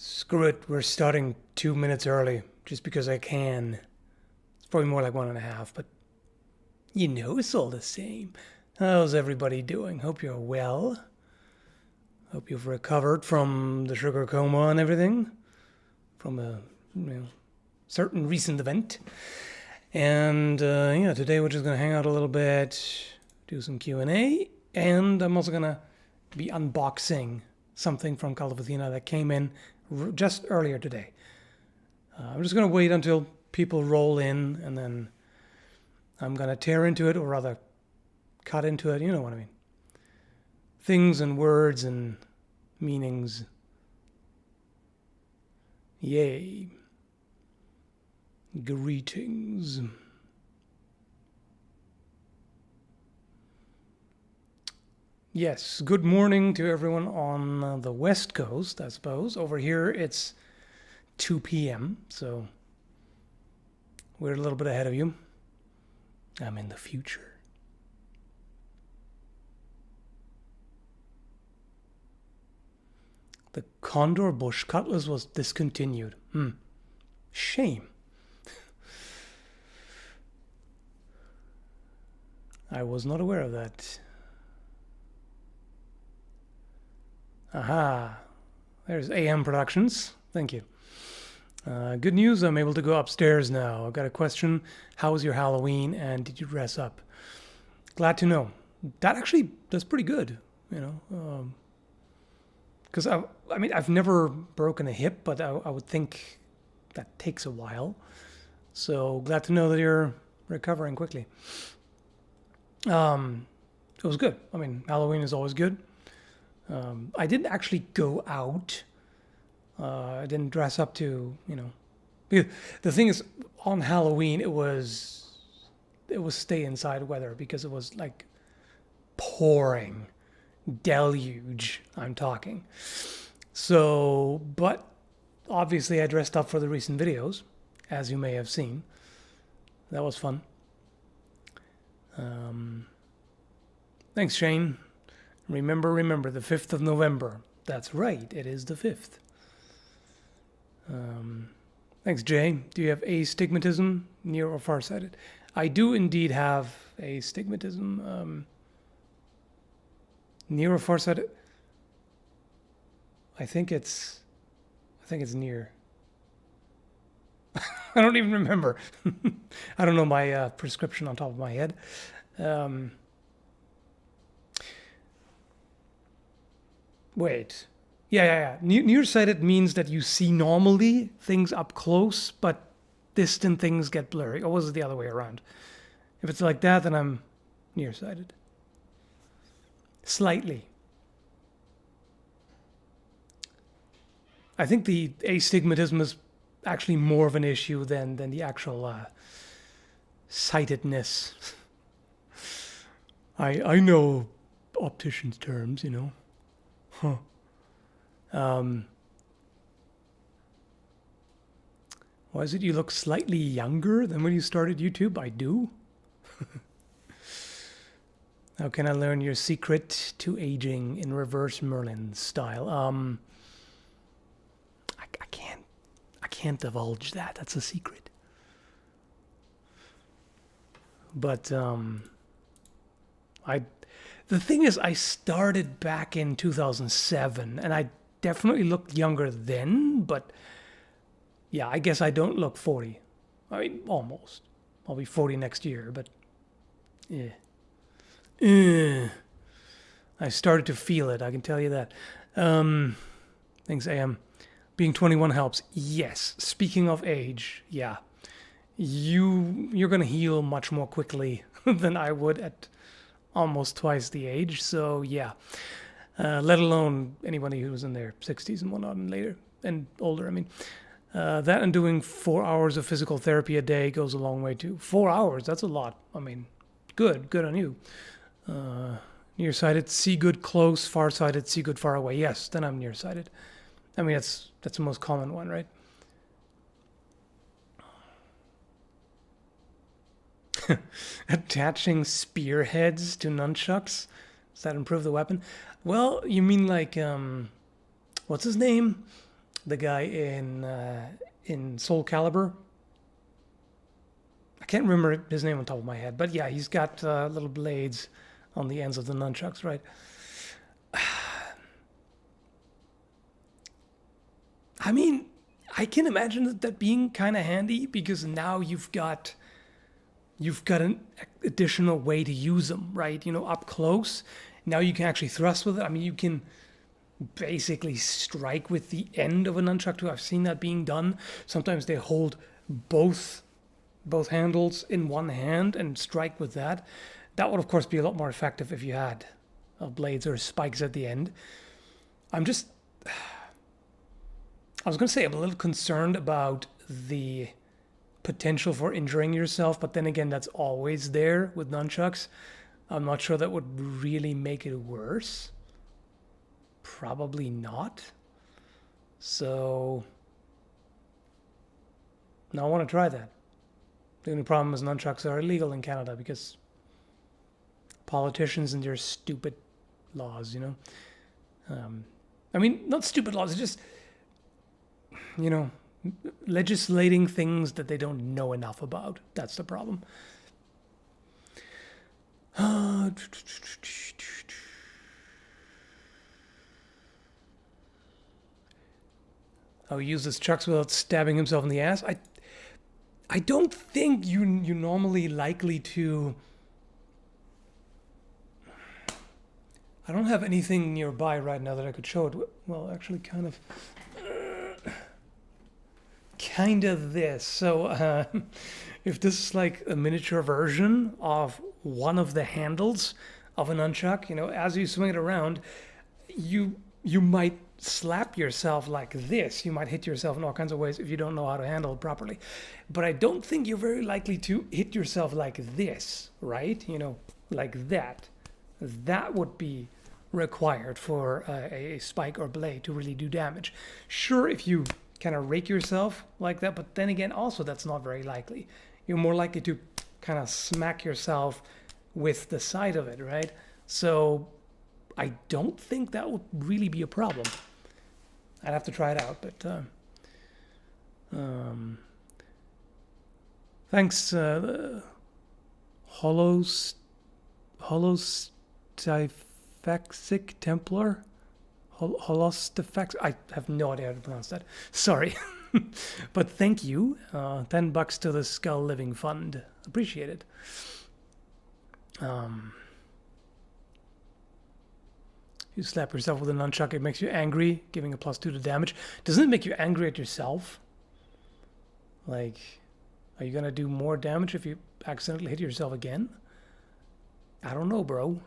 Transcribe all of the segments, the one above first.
Screw it, we're starting 2 minutes early, just because I can. It's probably more like 1.5, but it's all the same. How's everybody doing? Hope you're well. Hope you've recovered from the sugar coma and everything, from a certain recent event. And today we're just gonna hang out a little bit, do some Q&A, and I'm also gonna be unboxing something from Kult of Athena that came in just earlier today. I'm just gonna wait until people roll in, and then I'm gonna tear into it, or rather cut into it, you know what I mean. Things and words and meanings. Yay. Greetings. Yes, good morning to everyone on the West Coast, I suppose. Over here it's 2 p.m., so we're a little bit ahead of you. I'm in the future. The Condor Bush Cutlass was discontinued. Shame. I was not aware of that. Aha. There's AM Productions. Thank you. Good news, I'm able to go upstairs now. I've got a question. How was your Halloween, and did you dress up? Glad to know. That's pretty good, because I've never broken a hip, but I would think that takes a while. So glad to know that you're recovering quickly. It was good. Halloween is always good. I didn't actually go out. I didn't dress up to, The thing is, on Halloween, it was stay inside weather, because it was like pouring. Deluge, I'm talking. So, but obviously I dressed up for the recent videos, as you may have seen. That was fun. Thanks, Shane. Remember, the 5th of November. That's right, it is the 5th. Thanks, Jay. Do you have astigmatism, near or farsighted? I do indeed have astigmatism. Near or farsighted? I think it's near. I don't even remember. I don't know my prescription on top of my head. Wait. Yeah. Nearsighted means that you see normally things up close, but distant things get blurry. Or was it the other way around? If it's like that, then I'm nearsighted. Slightly. I think the astigmatism is actually more of an issue than the actual sightedness. I know opticians' terms, Huh. Why is it you look slightly younger than when you started YouTube? I do. How can I learn your secret to aging in reverse Merlin style? I can't divulge that. That's a secret. But the thing is, I started back in 2007, and I definitely looked younger then, but yeah, I guess I don't look 40. Almost. I'll be 40 next year, but yeah. I started to feel it, I can tell you that. Thanks, AM. Being 21 helps. Yes. Speaking of age, yeah. You're going to heal much more quickly than I would at almost twice the age. So, yeah. Let alone anybody who's in their 60s and whatnot and later and older. That and doing 4 hours of physical therapy a day goes a long way too. 4 hours, that's a lot. Good on you. Nearsighted, see good close. Farsighted, see good far away. Yes, then I'm nearsighted. That's the most common one, right? Attaching spearheads to nunchucks? Does that improve the weapon? Well, you mean like, what's his name? the guy in Soul Calibur. I can't remember his name on top of my head, but yeah, he's got little blades on the ends of the nunchucks, right? I mean, I can imagine that being kind of handy because now you've got an additional way to use them, right? You know, up close. Now you can actually thrust with it. I mean, you can basically strike with the end of a nunchuck too. I've seen that being done. Sometimes they hold both handles in one hand and strike with that. That would of course be a lot more effective if you had blades or spikes at the end. I was going to say I'm a little concerned about the potential for injuring yourself, but then again, that's always there with nunchucks. I'm not sure that would really make it worse. Probably not. So now I want to try that. The only problem is nunchucks are illegal in Canada because politicians and their stupid laws, you know. I mean, not stupid laws, it's just, you know, legislating things that they don't know enough about. That's the problem. Oh, he uses chucks without stabbing himself in the ass. I don't think you're normally likely to. I don't have anything nearby right now that I could show it. Well, actually, kind of this. So, if this is like a miniature version of one of the handles of an nunchuck, you know, as you swing it around, you might slap yourself like this. You might hit yourself in all kinds of ways if you don't know how to handle it properly. But I don't think you're very likely to hit yourself like this, right? You know, like that. That would be required for a spike or blade to really do damage. Sure, if you kind of rake yourself like that, but then again, also that's not very likely. You're more likely to kind of smack yourself with the side of it, right? So I don't think that would really be a problem. I'd have to try it out, but thanks, Holostiphaxic Templar. Holostiphax. I have no idea how to pronounce that. Sorry. But thank you. $10 to the Skull Living Fund. Appreciate it. You slap yourself with a nunchuck, it makes you angry, giving a +2 to damage. Doesn't it make you angry at yourself? Like, are you gonna do more damage if you accidentally hit yourself again? I don't know, bro.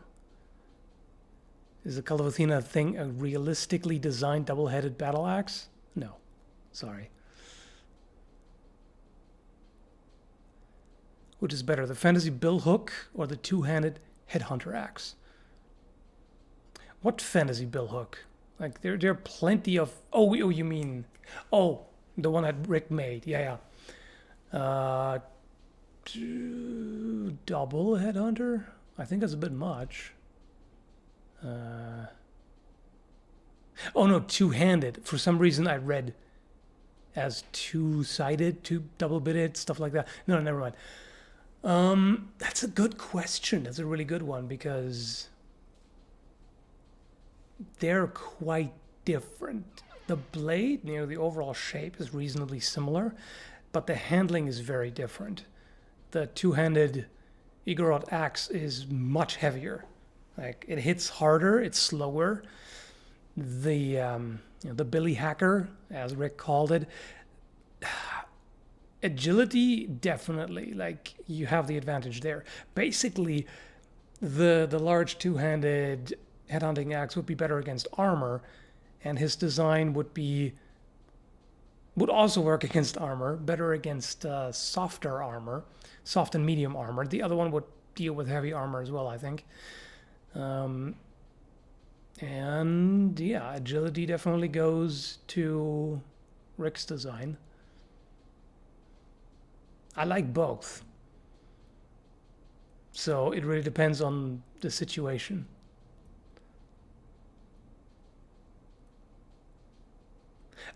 Is the Cult of Athena thing a realistically designed double-headed battle axe? No. Sorry. Which is better, the fantasy bill hook or the two-handed headhunter axe? What fantasy bill hook? Like there are plenty of. Oh, you mean? Oh, the one that Rick made. Yeah. Double headhunter. I think that's a bit much. Oh no, two-handed. For some reason, I read as two-sided, two double-bitted, stuff like that. No, never mind. That's a good question. That's a really good one because they're quite different. The blade, you know, the overall shape is reasonably similar, but the handling is very different. The two-handed Igorot axe is much heavier. Like it hits harder, it's slower. The Billy Hacker, as Rick called it, agility definitely. Like you have the advantage there. Basically, the large two-handed headhunting axe would be better against armor, and his design would also work against armor, better against softer armor, soft and medium armor. The other one would deal with heavy armor as well, I think. And yeah, agility definitely goes to Rick's design. I like both. So it really depends on the situation.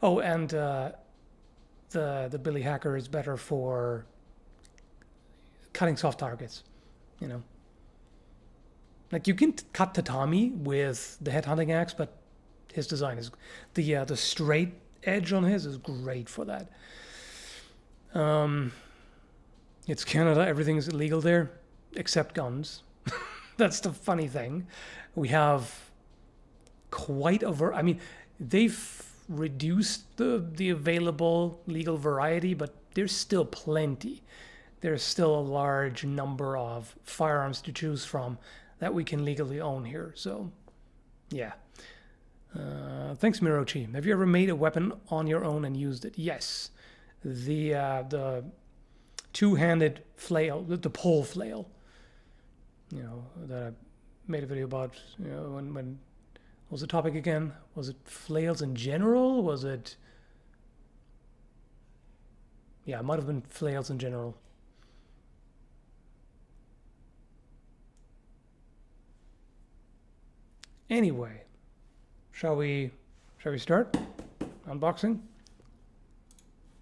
Oh, and the Billy Hacker is better for cutting soft targets. You know, like you can cut tatami with the headhunting axe, but his design is the straight edge on his is great for that. It's Canada, everything's illegal there except guns. That's the funny thing. We have quite I mean, they've reduced the available legal variety, but there's still plenty. There's still a large number of firearms to choose from that we can legally own here. So, yeah. Thanks, Mirochi. Have you ever made a weapon on your own and used it? Yes. The two-handed flail, the pole flail, you know, that I made a video about, you know, when what was the topic again? Was it flails in general? Was it... Yeah, it might have been flails in general. Anyway, shall we start unboxing?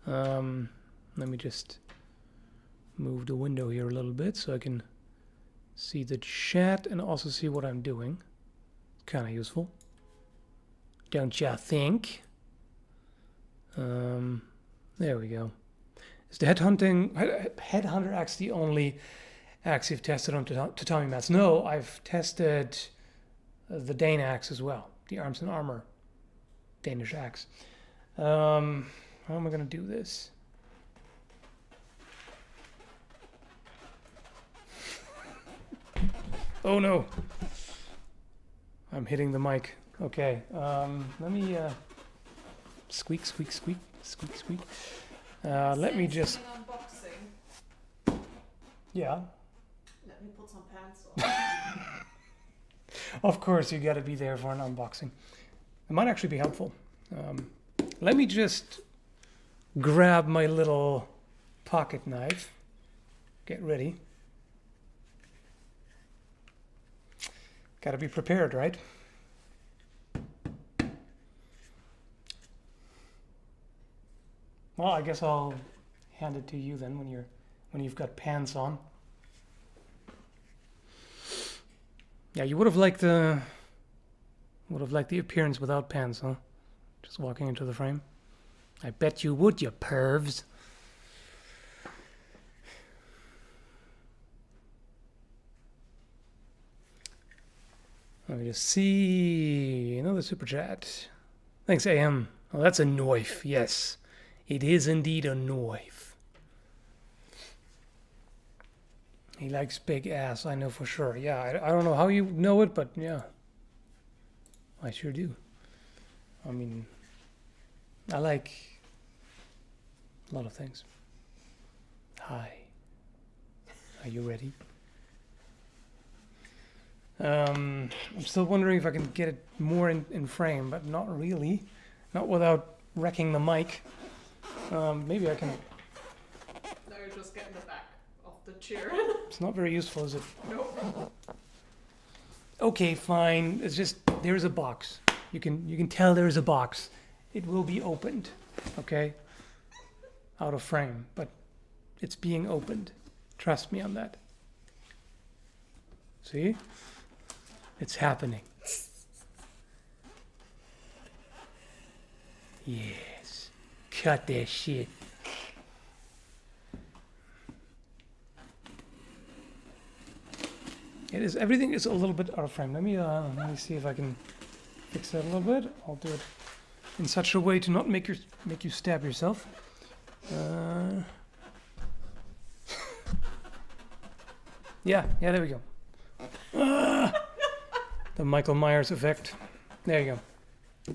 Let me just move the window here a little bit so I can see the chat and also see what I'm doing. Kind of useful, don't ya think? There we go. Is the headhunter axe the only axe you've tested on tatami mats? No, I've tested the Dane axe as well, the Arms and Armor Danish axe. How am I going to do this? Oh no! I'm hitting the mic. Okay, let me squeak, squeak, squeak, squeak, squeak. Let me just... Unboxing. Yeah. Let me put some pants on. Of course, you got to be there for an unboxing. It might actually be helpful. Let me just grab my little pocket knife. Get ready. Got to be prepared, right? Well, I guess I'll hand it to you then when you've got pants on. Yeah, you would have liked the appearance without pants, huh? Just walking into the frame. I bet you would, you pervs. Let me just see another super chat. Thanks, AM. Oh, that's a knife. Yes, it is indeed a knife. He likes big ass, I know for sure. Yeah, I don't know how you know it, but yeah, I sure do. I mean, I like a lot of things. Hi. Are you ready? I'm still wondering if I can get it more in frame, but not really. Not without wrecking the mic. Maybe I can... No, you're just getting the back of the chair. It's not very useful, is it? No. Okay, fine. It's just, there's a box. You can tell there's a box. It will be opened, okay? Out of frame, but it's being opened. Trust me on that. See? It's happening. Yes. Cut that shit. Everything is a little bit out of frame. Let me see if I can fix that a little bit. I'll do it in such a way to not make you stab yourself. Yeah, there we go. The Michael Myers effect. There you go.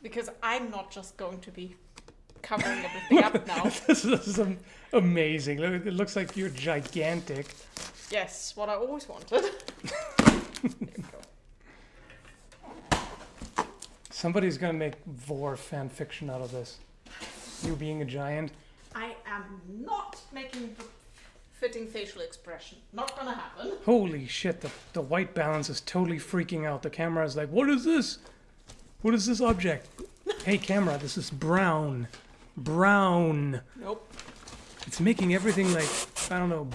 Because I'm not just going to be covering everything up now. This is amazing. It looks like you're gigantic. Yes, what I always wanted. There you go. Somebody's gonna make Vor fan fiction out of this. You being a giant. I am not making the fitting facial expression. Not gonna happen. Holy shit, the white balance is totally freaking out. The camera is like, what is this? What is this object? Hey, camera, this is brown. Brown. Nope. It's making everything like, I don't know,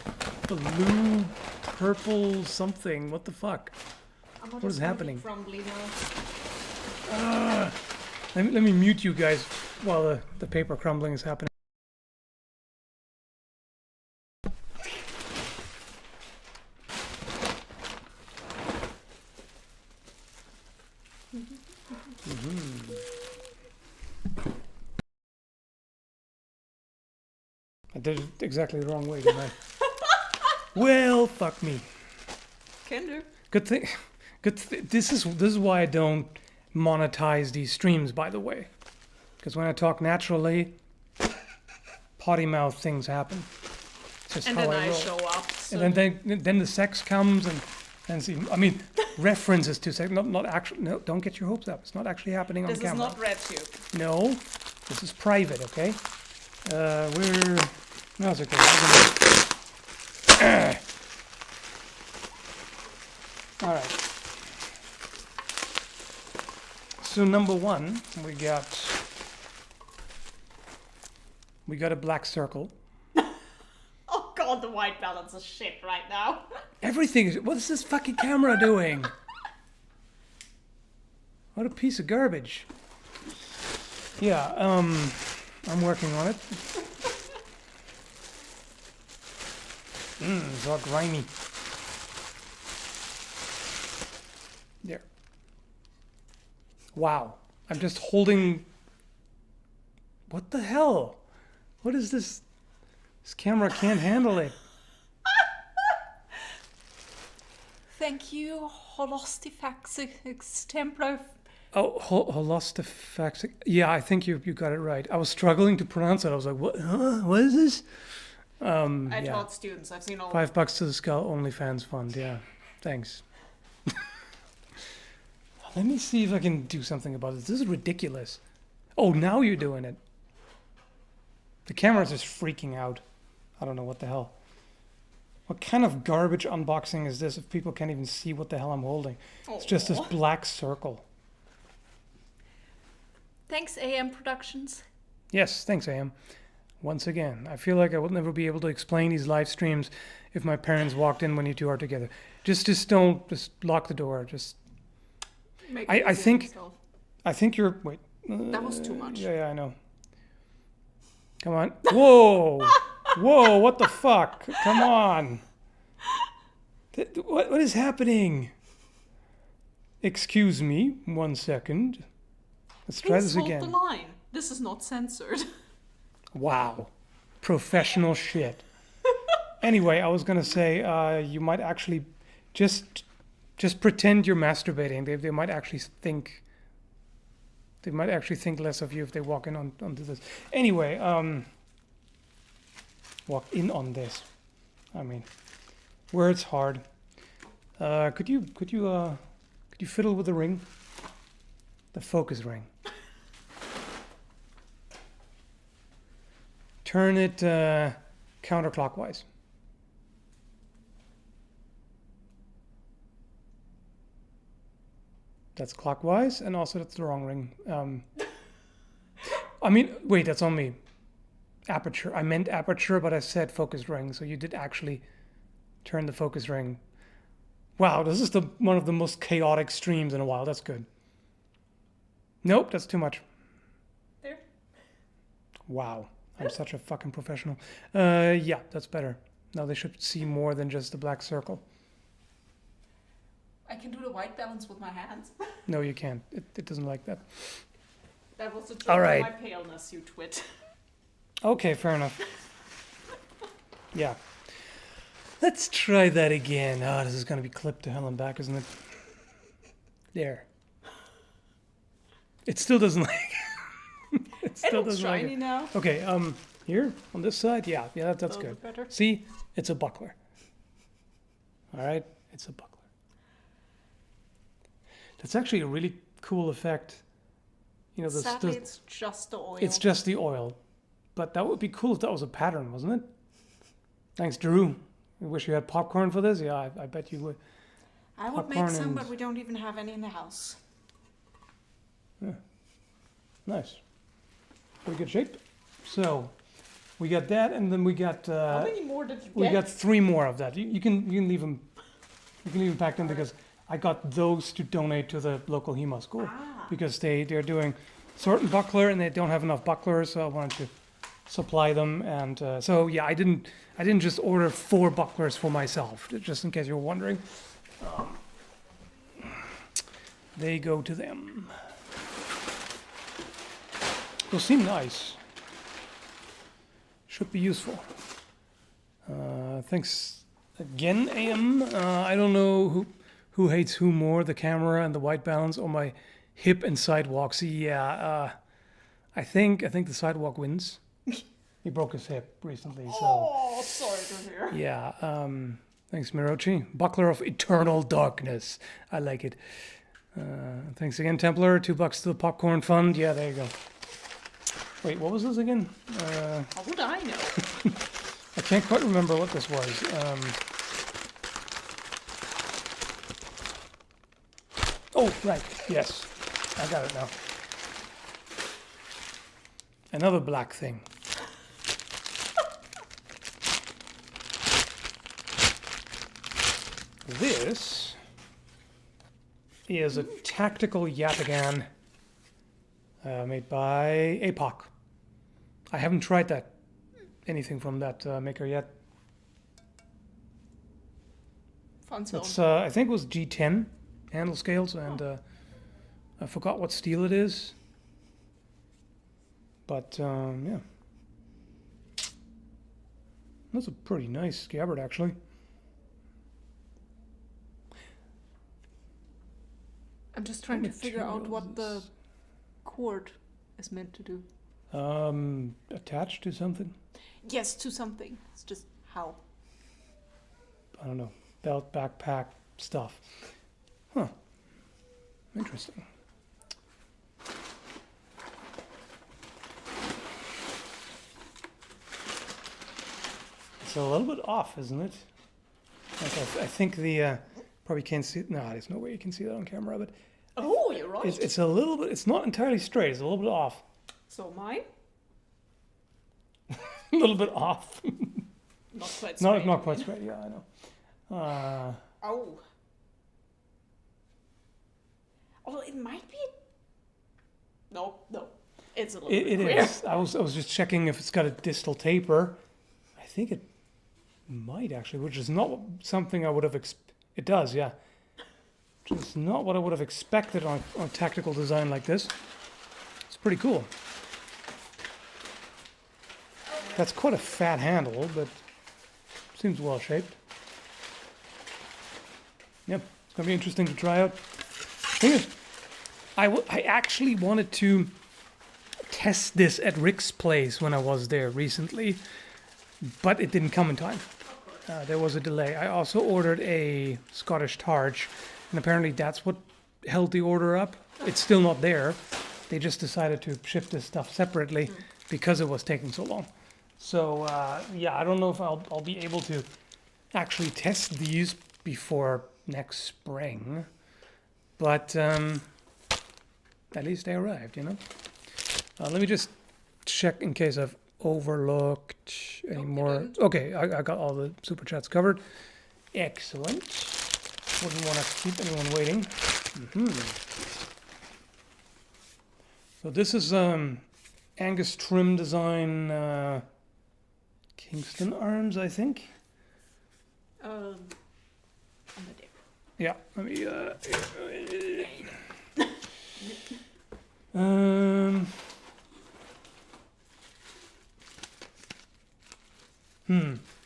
blue, purple, something. What the fuck? What is happening? Crumbly now. Let me mute you guys while the paper crumbling is happening. I did it exactly the wrong way, didn't I? Well, fuck me. Can do. Good thing. This is why I don't monetize these streams, by the way, because when I talk naturally, potty mouth things happen. It's just And how then I roll. show up. So And then the sex comes and see. I mean, references to sex. Not actually. No, don't get your hopes up. It's not actually happening on this camera. is not RedTube. No, this is private. Okay. No, it's okay. All right. So number one, we got a black circle. Oh god, the white balance is shit right now. Everything is. What is this fucking camera doing? What a piece of garbage. Yeah. I'm working on it. It's all grimy. There. Wow. I'm just holding... What the hell? What is this? This camera can't handle it. Thank you, Holostifax Extemplar. Oh, holostifaxic. Yeah, I think you got it right. I was struggling to pronounce it. I was like, what? Huh? What is this? I Yeah. taught students. I've seen all. $5 to the Skull OnlyFans fund. Yeah, thanks. Let me see if I can do something about this. This is ridiculous. Oh, now you're doing it. The camera's just freaking out. I don't know what the hell. What kind of garbage unboxing is this if people can't even see what the hell I'm holding? It's just this black circle. Thanks, AM Productions. Yes, thanks, AM. Once again, I feel like I will never be able to explain these live streams if my parents walked in when you two are together. Just lock the door. I think you're. Wait. That was too much. Yeah, I know. Come on. Whoa, whoa! What the fuck? Come on. What is happening? Excuse me. 1 second. Let's try this again. Hold the line. This is not censored. Wow. Professional shit. Anyway, I was going to say, you might actually just pretend you're masturbating. They might actually think less of you if they walk in onto this. Anyway, walk in on this. I mean, words hard. Could you fiddle with the ring? The focus ring. Turn it counterclockwise. That's clockwise, and also that's the wrong ring. I mean, wait, that's on me. Aperture. I meant aperture, but I said focus ring, so you did actually turn the focus ring. Wow, this is one of the most chaotic streams in a while. That's good. Nope, that's too much. There. Wow. I'm such a fucking professional. Yeah, that's better. Now they should see more than just the black circle. I can do the white balance with my hands. No, you can't. It doesn't like that. That was a joke All right. on my paleness, you twit. Okay, fair enough. Yeah. Let's try that again. Oh, this is going to be clipped to hell and back, isn't it? There. It still doesn't like it. Still It's doesn't like shiny it. now. Okay, here on this side, yeah, that's Little good. bit better. See, it's a buckler. All right, it's a buckler. That's actually a really cool effect. You know, Sadly, it's just the oil. it's just the oil, but that would be cool if that was a pattern, wasn't it? Thanks, Drew. I wish you had popcorn for this. Yeah, I bet you would. I would make popcorn some, and- but we don't even have any in the house. Nice. Pretty good shape. So, we got that, and then we got... How many more did you get? we got 3 more of that. You can leave them... You can leave them packed in because I got those to donate to the local HEMA school. Because they're doing sword and buckler, and they don't have enough bucklers, so I wanted to supply them. And so, yeah, I didn't just order 4 bucklers for myself, just in case you're wondering. They go to them. They'll seem nice. Should be useful. Thanks again, AM. I don't know who hates who more, the camera and the white balance, or my hip and sidewalk. See, yeah, I think the sidewalk wins. He broke his hip recently, so. Oh, sorry to hear. Yeah. Thanks, Mirochi. Buckler of Eternal Darkness. I like it. Thanks again, Templar. $2 to the popcorn fund. Yeah, there you go. Wait, what was this again? How would I know? I can't quite remember what this was. Oh, right. Yes. I got it now. Another black thing. This is a tactical Yataghan made by APOC. I haven't tried anything from that maker yet. Fun zone. It's I think it was G10 handle scales, and I forgot what steel it is. But yeah, that's a pretty nice scabbard actually. I'm just trying to figure out what the cord is meant to do. Attached to something? Yes, to something. It's just how. I don't know. Belt, backpack, stuff. Huh. Interesting. It's a little bit off, isn't it? Like I think the probably can't see. No, there's no way you can see that on camera, but Oh, you're right. it's a little bit. It's not entirely straight. It's a little bit off. So mine? A little bit off. Not quite straight. Not quite straight. Yeah, I know. Oh. Although it might be. No. It's a little bit It queer. is. I was just checking if it's got a distal taper. I think it might actually, which is not something I would have. It does, yeah. Which is not what I would have expected on tactical design like this. It's pretty cool. That's quite a fat handle, but seems well shaped. Yep, it's gonna be interesting to try out. Thing is, I actually wanted to test this at Rick's place when I was there recently, but it didn't come in time. There was a delay. I also ordered a Scottish Targe, and apparently that's what held the order up. It's still not there. They just decided to ship this stuff separately because it was taking so long. So yeah, I don't know if I'll be able to actually test these before next spring, but at least they arrived, you know. Let me just check in case I've overlooked any more. Okay, I got all the super chats covered. Excellent. Wouldn't want to keep anyone waiting. So this is Angus Trim design Kingston arms, I think. On the deck. Yeah, let me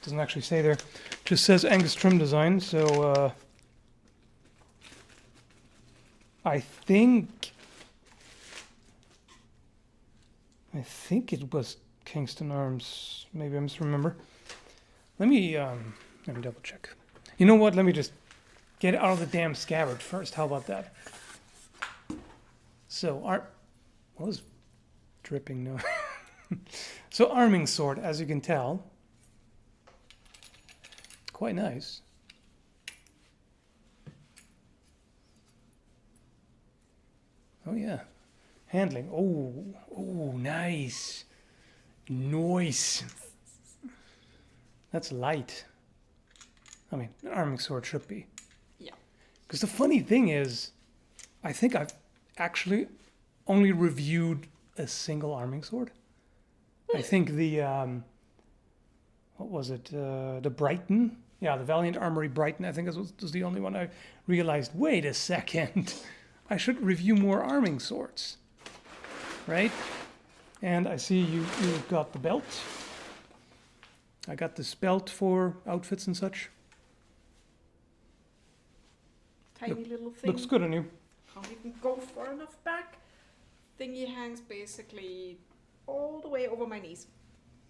doesn't actually say there. Just says Angus Trim design, so I think it was Kingston Arms. Maybe I misremember. Let me double check. You know what? Let me just get it out of the damn scabbard first. How about that? So, what was dripping now? So, arming sword, as you can tell, quite nice. Oh yeah, Handling. Oh, nice. Nice. That's light. I mean, an arming sword should be. Yeah. Because the funny thing is, I think I've actually only reviewed a single arming sword. I think the, what was it? The Brighton? Yeah, the Valiant Armory Brighton, I think was the only one I realized, wait a second, I should review more arming swords. Right? And I see you've got the belt. I got this belt for outfits and such. Tiny little thing. Looks good on you. Can't even go far enough back. Thingy hangs basically all the way over my knees.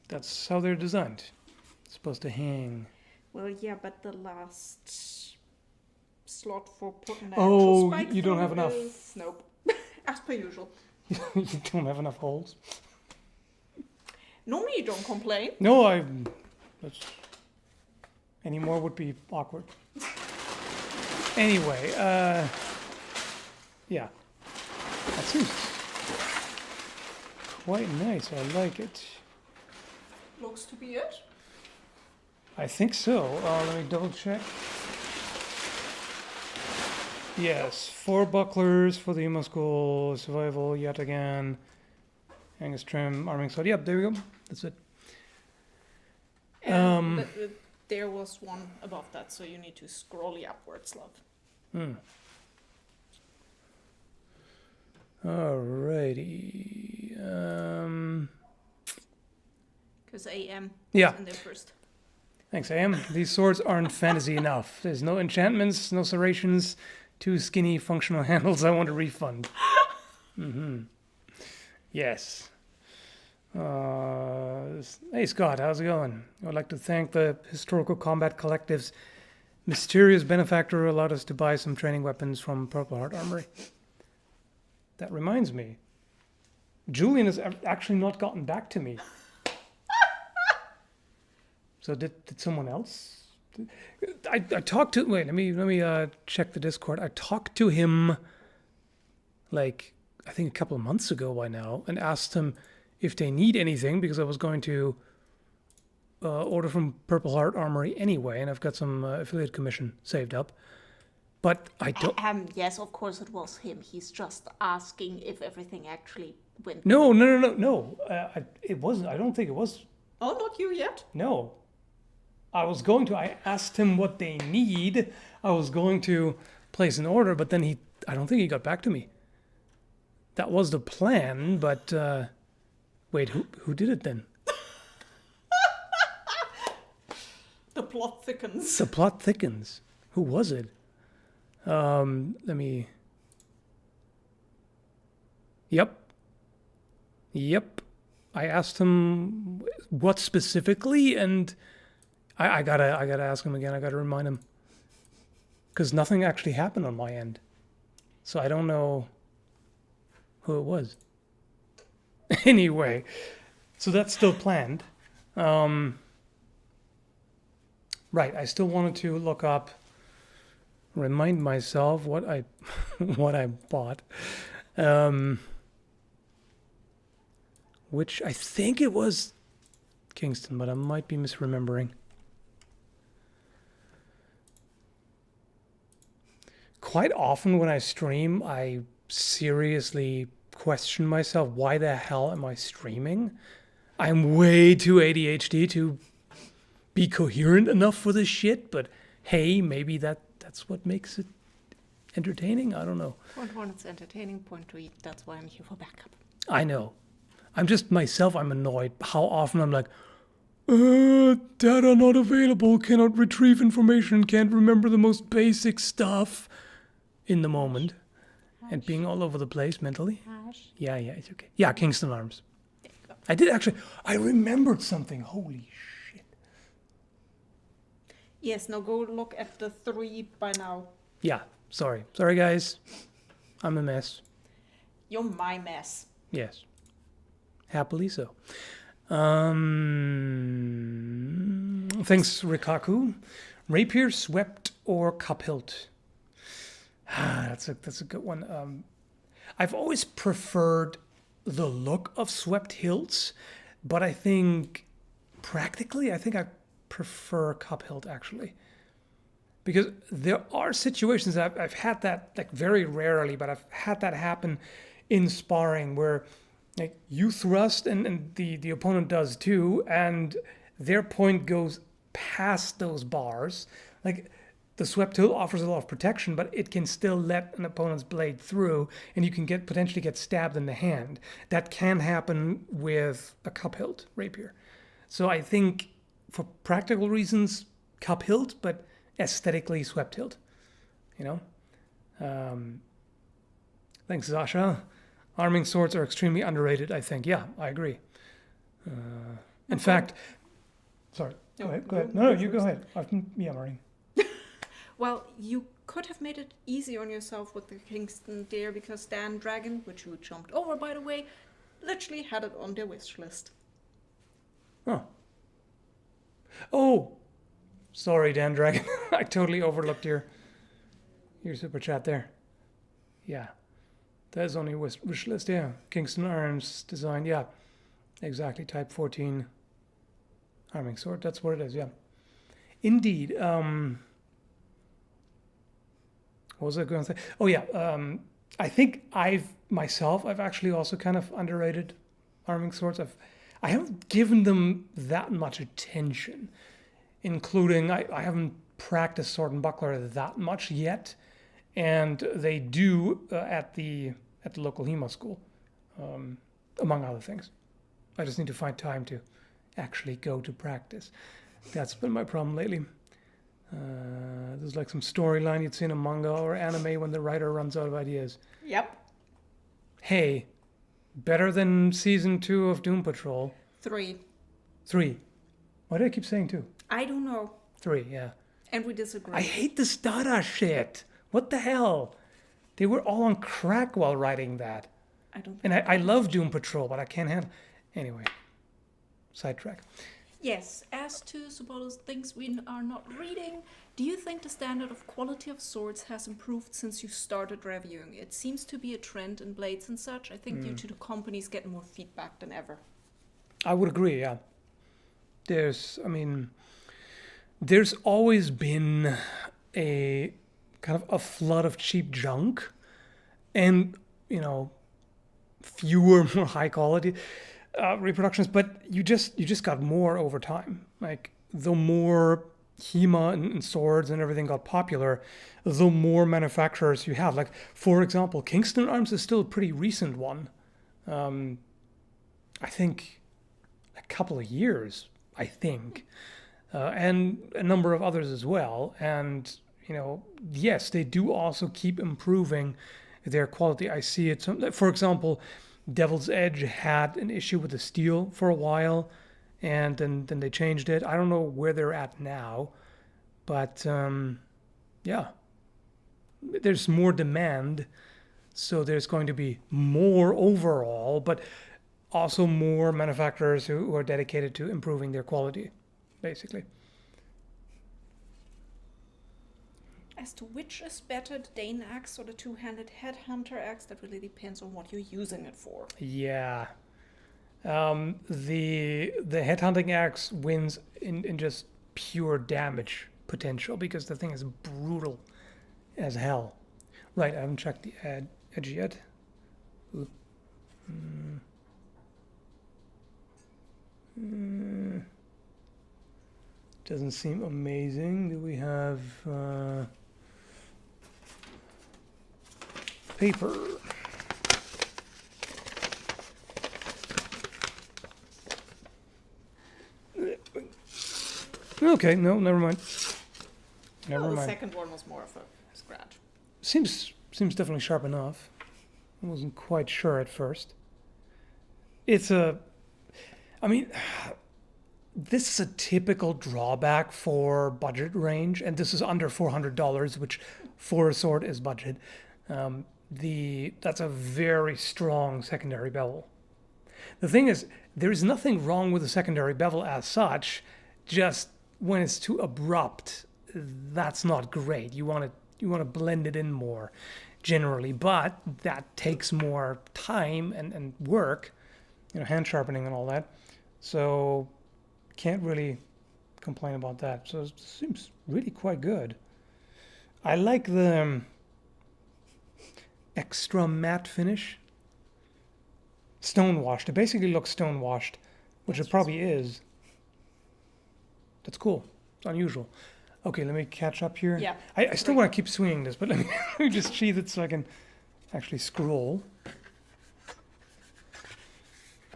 That's how they're designed. It's supposed to hang. Well, yeah, but the last slot for putting an Oh, actual spike you don't have through enough. is- Nope. As per usual. You don't have enough holes. Normally you don't complain. No, any more would be awkward. Anyway, yeah. That seems quite nice. I like it. Looks to be it. I think so. Let me double check. Yes, 4 bucklers for the HEMA school, survival yet again. Angus trim, arming sword. Yep, there we go. That's it. But, there was one above that, so you need to scroll upwards, love. Alrighty. Because AM Yeah. is in there first. Thanks, AM. These swords aren't fantasy enough. There's no enchantments, no serrations, 2 skinny functional handles. I want a refund. Yes. Hey, Scott, how's it going? I would like to thank the Historical Combat Collective's mysterious benefactor who allowed us to buy some training weapons from Purple Heart Armory. That reminds me. Julian has actually not gotten back to me. So did someone else? I talked to... Wait, let me check the Discord. I talked to him, like, I think a couple of months ago by now, and asked him if they need anything, because I was going to order from Purple Heart Armory anyway, and I've got some affiliate commission saved up. But I don't... Yes, of course it was him. He's just asking if everything actually went... No. It wasn't. I don't think it was... Oh, not you yet? No. I asked him what they need. I was going to place an order, but then I don't think he got back to me. That was the plan, but, wait, who did it then? The plot thickens. The plot thickens. Who was it? Let me... Yep. I asked him what specifically, and I gotta ask him again. I gotta remind him, because nothing actually happened on my end, so I don't know who it was. Anyway, so that's still planned. Right, I still wanted to look up, remind myself what I bought. Which I think it was Kingston, but I might be misremembering. Quite often when I stream, I seriously question myself, why the hell am I streaming? I'm way too ADHD to be coherent enough for this shit, but hey, maybe that's what makes it entertaining. I don't know. Point 1, it's entertaining. Point 2, that's why I'm here for backup. I know. I'm annoyed how often I'm like, data not available, cannot retrieve information, can't remember the most basic stuff in the moment. And being all over the place mentally. Yeah, it's okay. Yeah, Kingston Arms. There you go. I did actually, I remembered something. Holy shit. Yes, now go look at the 3 by now. Yeah, sorry. Sorry, guys. I'm a mess. You're my mess. Yes. Happily so. Thanks, Rikaku. Rapier, swept, or Cup Hilt? That's a good one. I've always preferred the look of swept hilts, but I think practically, I think I prefer Cup Hilt actually. Because there are situations that I've had that, like very rarely, but I've had that happen in sparring where like you thrust and the opponent does too, and their point goes past those bars. Like the swept hilt offers a lot of protection, but it can still let an opponent's blade through, and you can potentially get stabbed in the hand. That can happen with a cup hilt rapier. So I think for practical reasons, cup hilt, but aesthetically swept hilt. You know? Thanks, Zasha. Arming swords are extremely underrated, I think. Yeah, I agree. In fact, sorry. Go ahead. No, you go ahead. Yeah, Maureen. Well, you could have made it easy on yourself with the Kingston Deer because Dan Dragon, which you jumped over by the way, literally had it on their wish list. Oh, sorry, Dan Dragon. I totally overlooked your super chat there. Yeah, that is on your wish list. Yeah, Kingston Arms design. Yeah, exactly. Type 14 arming sword. That's what it is. Yeah, indeed. What was I going to say? Oh yeah, I think I've actually also kind of underrated arming swords. I haven't given them that much attention, including I haven't practiced sword and buckler that much yet, and they do at the local HEMA school, among other things. I just need to find time to actually go to practice. That's been my problem lately. There's like some storyline you'd see in a manga or anime when the writer runs out of ideas. Yep. Hey, better than season 2 of Doom Patrol. 3. Why do I keep saying 2? I don't know. 3, yeah. And we disagree. I hate the Stardust shit. What the hell? They were all on crack while writing that. I don't. And I love Doom Patrol, but I can't handle. Anyway, sidetrack. Yes, as to suppose things we are not reading, do you think the standard of quality of swords has improved since you started reviewing? It seems to be a trend in blades and such, I think due to the companies getting more feedback than ever. I would agree, yeah. There's always been a kind of a flood of cheap junk and, fewer, more high quality reproductions, but you just got more over time. Like the more HEMA and swords and everything got popular, the more manufacturers you have. Like for example, Kingston Arms is still a pretty recent one. I think a couple of years. I think, and a number of others as well. And yes, they do also keep improving their quality. I see it. For example, Devil's Edge had an issue with the steel for a while, and then they changed it. I don't know where they're at now, but yeah, there's more demand, so there's going to be more overall, but also more manufacturers who are dedicated to improving their quality, basically. As to which is better, the Dane axe or the two-handed headhunter axe, that really depends on what you're using it for. Yeah. The headhunting axe wins in just pure damage potential because the thing is brutal as hell. Right, I haven't checked the edge yet. Doesn't seem amazing. Do we have paper? Okay, no, never mind. The second one was more of a scratch. Seems definitely sharp enough. I wasn't quite sure at first. This is a typical drawback for budget range, and this is under $400, which for a sword is budget. That's a very strong secondary bevel. The thing is, there's nothing wrong with the secondary bevel as such, just when it's too abrupt, that's not great. You want to blend it in more. generally, but that takes more time and work, hand sharpening and all that. So can't really complain about that. So it seems really quite good. I like the extra matte finish. Stone washed. It basically looks stone washed, which it probably is. That's cool. It's unusual. Okay, let me catch up here. Yeah. I still want to keep swinging this, but let me just sheath it so I can actually scroll.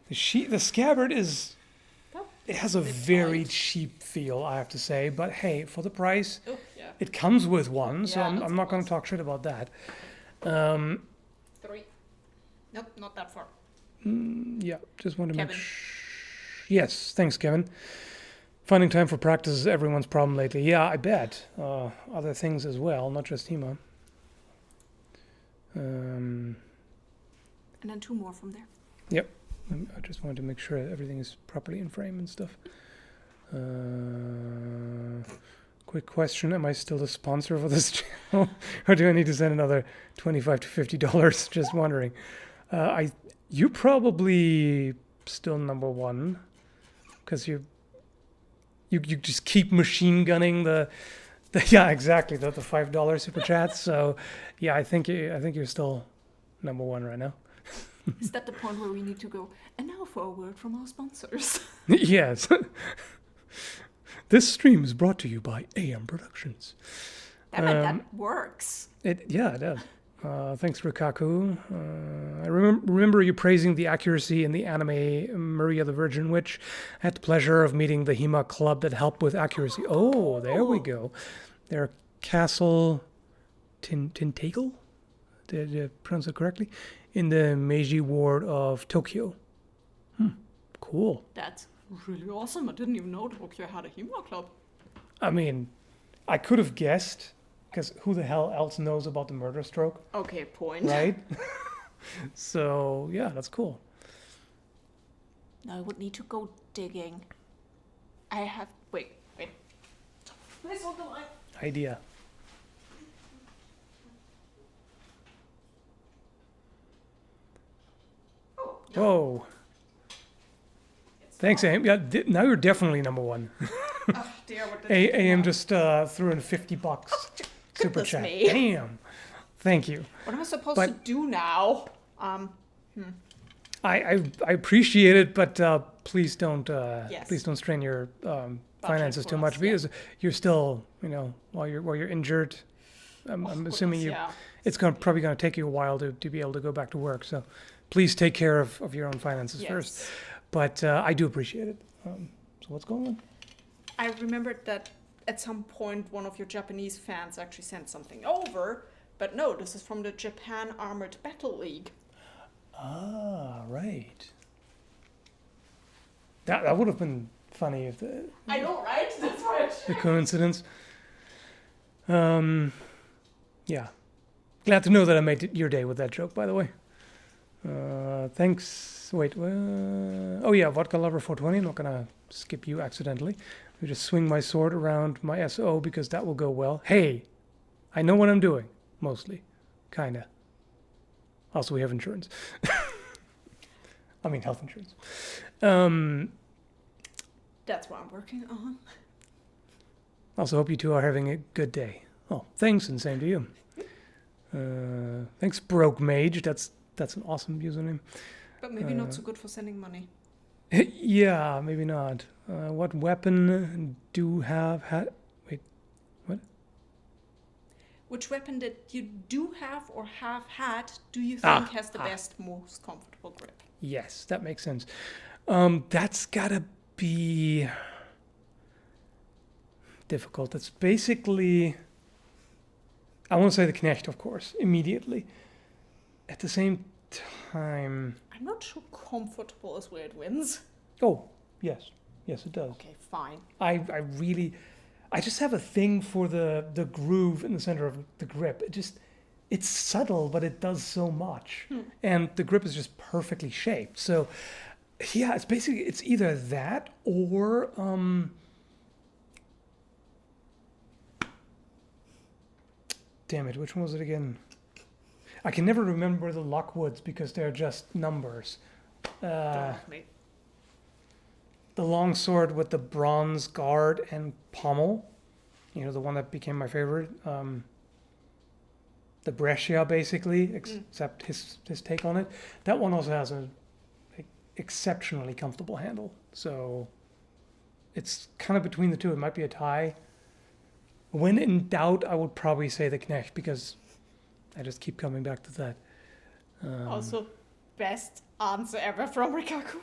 The scabbard is... It has a very cheap feel, I have to say. But hey, for the price, it comes with one, so I'm not going to talk shit about that. 3. Nope, not that far. Yeah, just want to Kevin. make Yes, thanks, Kevin. Finding time for practice is everyone's problem lately. Yeah, I bet. Other things as well, not just HEMA. And then 2 more from there. Yep. I just wanted to make sure everything is properly in frame and stuff. Quick question. Am I still the sponsor for this channel? Or do I need to send another $25 to $50? Just wondering. You probably still number one. Because you just keep machine gunning the yeah, exactly, the $5 super chats. So yeah, I think you're still number one right now. Is that the point where we need to go? And now for a word from our sponsors. Yes. This stream is brought to you by AM Productions. Damn it, that works. It does. Thanks, Rikaku. I remember you praising the accuracy in the anime Maria the Virgin Witch. I had the pleasure of meeting the HEMA club that helped with accuracy. Oh, there we go. They're Castle Tintagel? Did I pronounce it correctly? In the Meiji ward of Tokyo. Cool. That's really awesome. I didn't even know Tokyo had a HEMA club. I mean, I could have guessed, because who the hell else knows about the murder stroke? Okay, point. Right? So, yeah, that's cool. Now I would need to go digging. Wait. Please hold the line. Idea. Whoa. Thanks, AM. Yeah, now you're definitely number one. Oh dear, what did AM just threw in $50 super chat. me. Damn. Thank you. What am I supposed to do now? I appreciate it, but please don't Yes. please don't strain your finances too much, because you're still, while you're injured. I'm assuming it's probably going to take you a while to be able to go back to work. So please take care of your own finances first. But I do appreciate it. So what's going on? I remembered that at some point one of your Japanese fans actually sent something over, but no, this is from the Japan Armored Battle League. Ah, right. That would have been funny if I know, right? That's right. the coincidence. Yeah. Glad to know that I made your day with that joke, by the way. Thanks. Wait. Oh, yeah, Vodka Lover 420. I'm not going to skip you accidentally. I just swing my sword around my SO because that will go well. Hey, I know what I'm doing, mostly. Kinda. Also, we have insurance. I mean, health insurance. That's what I'm working on. Also, hope you two are having a good day. Oh, thanks, and same to you. Thanks, Broke Mage. That's an awesome username. But maybe not so good for sending money. Yeah, maybe not. What weapon Wait, what? Which weapon that you do have or have had do you think has the best, most comfortable grip? Yes, that makes sense. That's gotta be difficult. It's basically, I won't say the Knecht, of course, immediately. At the same time, I'm not sure comfortable is where it wins. Oh, yes, it does. Okay, fine. I just have a thing for the groove in the center of the grip. It's subtle, but it does so much. And the grip is just perfectly shaped. So, yeah, it's either that or damn it, which one was it again? I can never remember the Lockwoods because they're just numbers. Definitely. The longsword with the bronze guard and pommel, the one that became my favorite. The Brescia, basically, except his take on it. That one also has a exceptionally comfortable handle. So it's kind of between the two. It might be a tie. When in doubt, I would probably say the Knecht because I just keep coming back to that. Also, best answer ever from Rikaku.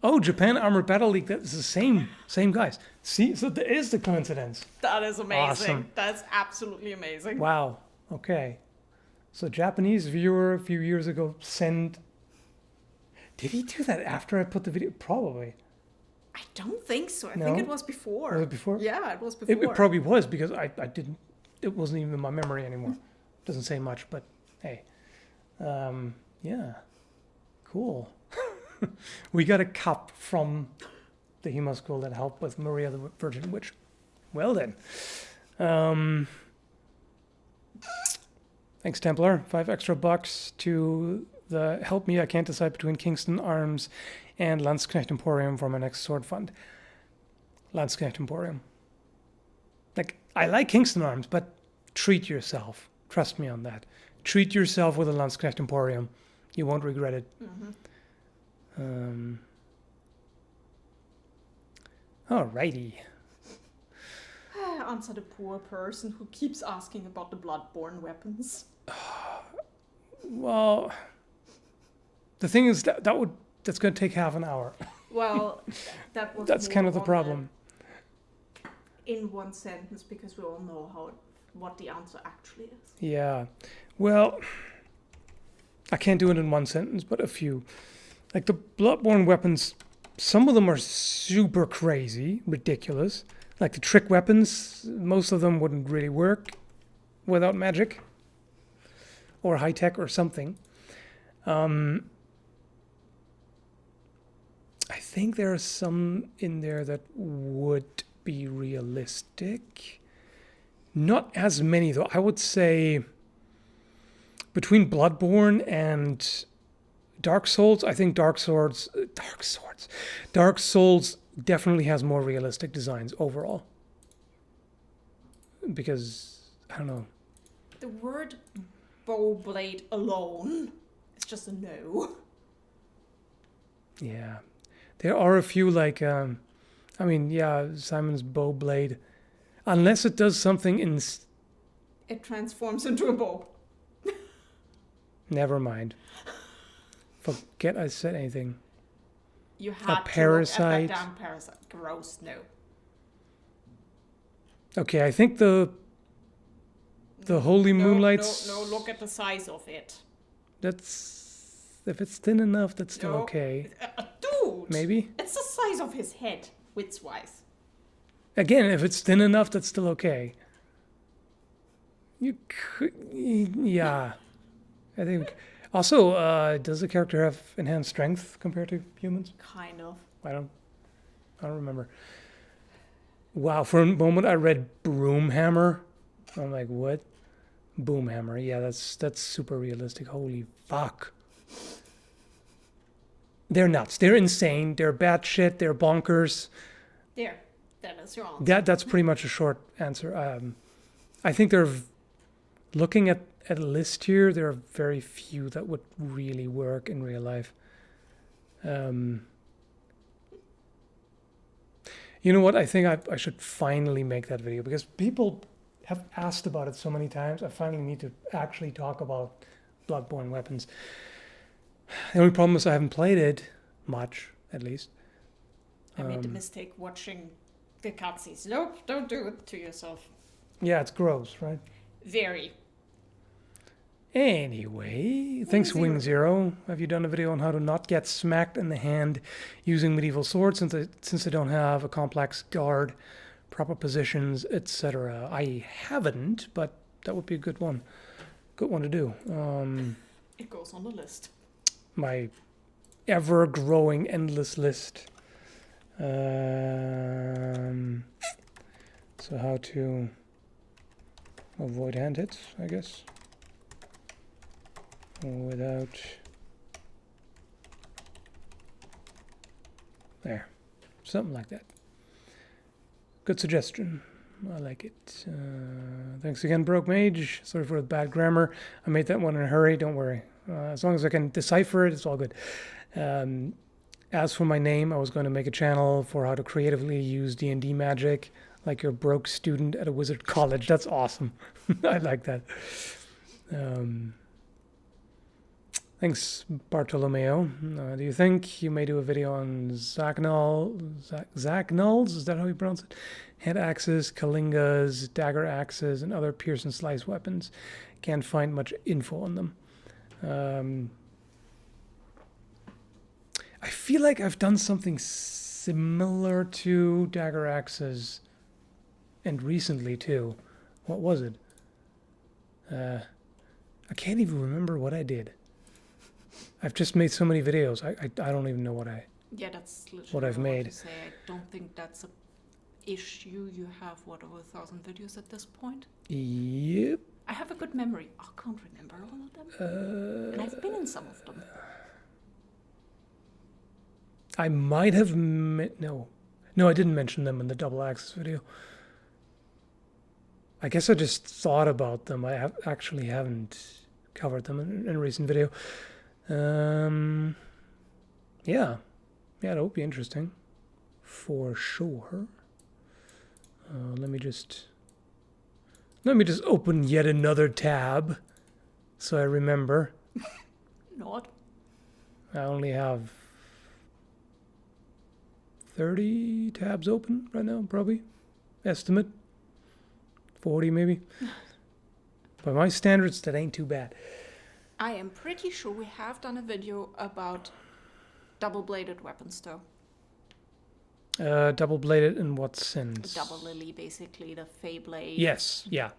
Oh, Japan Armored Battle League. That's the same guys. See, so there is the coincidence. That is amazing. Awesome. That's absolutely amazing. Wow. Okay. So Japanese viewer a few years ago sent. Did he do that after I put the video? Probably. I don't think so. I No? think it was before. Was it before? Yeah, it was before. It probably was because I didn't. It wasn't even in my memory anymore. Doesn't say much, but hey. Yeah. Cool. We got a cup from the HEMA school that helped with Maria the Virgin Witch. Well then. Thanks, Templar. $5 extra to the Help Me, I Can't Decide Between Kingston Arms and Landsknecht Emporium for my next sword fund. Landsknecht Emporium. Like, I like Kingston Arms, but treat yourself. Trust me on that. Treat yourself with a Landsknecht Emporium. You won't regret it. Alrighty. Answer the poor person who keeps asking about the Bloodborne Weapons. Well, the thing is that's going to take half an hour. Well, that was That's more kind of the on problem. in one sentence because we all know what the answer actually is. Yeah. Well, I can't do it in one sentence, but a few. Like the Bloodborne weapons, some of them are super crazy, ridiculous. Like the trick weapons, most of them wouldn't really work without magic or high tech or something. I think there are some in there that would be realistic. Not as many though. I would say between Bloodborne and Dark Souls, I think Dark Souls definitely has more realistic designs overall. Because, I don't know. The word bow blade alone is just a no. Yeah. There are a few like, Simon's bow blade. Unless it does something It transforms into a bow. Never mind. Forget I said anything. You had parasite. to look at that damn parasite. Gross, no. Okay, I think the Holy Moonlights... No, look at the size of it. That's... If it's thin enough, that's still No. okay. Dude! Maybe? It's the size of his head, width-wise. Again, if it's thin enough, that's still okay. You could... Yeah. I think... Also, does the character have enhanced strength compared to humans? Kind of. I don't remember. Wow, for a moment I read Broomhammer. I'm like, what? Boomhammer. Yeah, that's super realistic. Holy fuck. They're nuts. They're insane. They're batshit. They're bonkers. There. That is your answer. That's pretty much a short answer. I think looking at a list here, there are very few that would really work in real life. You know what? I think I should finally make that video because people have asked about it so many times. I finally need to actually talk about Bloodborne Weapons. The only problem is I haven't played it much, at least. I made the mistake watching the cutscenes. Nope, don't do it to yourself. Yeah, it's gross, right? Very. Anyway, thanks Wing Zero. Have you done a video on how to not get smacked in the hand using medieval swords since they don't have a complex guard, proper positions, etc.? I haven't, but that would be a good one. Good one to do. It goes on the list. My ever-growing, endless list. So how to avoid hand hits, I guess. without... There. Something like that. Good suggestion. I like it. Thanks again, Broke Mage. Sorry for the bad grammar. I made that one in a hurry. Don't worry. As long as I can decipher it, it's all good. As for my name, I was going to make a channel for how to creatively use D&D magic, like your broke student at a wizard college. That's awesome. I like that. Thanks, Bartolomeo. Do you think you may do a video on Zachnulls? Is that how you pronounce it? Head axes, kalingas, dagger axes, and other pierce and slice weapons. Can't find much info on them. I feel like I've done something similar to dagger axes, and recently too. What was it? I can't even remember what I did. I've just made so many videos. I don't even know what that's literally what I've made. To say. I don't think that's a issue. You have over 1,000 videos at this point. Yep. I have a good memory. I can't remember all of them, and I've been in some of them. I might have no, I didn't mention them in the double axis video. I guess I just thought about them. I actually haven't covered them in a recent video. Yeah, that would be interesting, for sure. Let me just open yet another tab, so I remember. Not. I only have 30 tabs open right now, probably. Estimate 40 maybe. By my standards, that ain't too bad. I am pretty sure we have done a video about double-bladed weapons, though. Double-bladed in what sense? Double lily, basically, the Fey blade. Yes, yeah,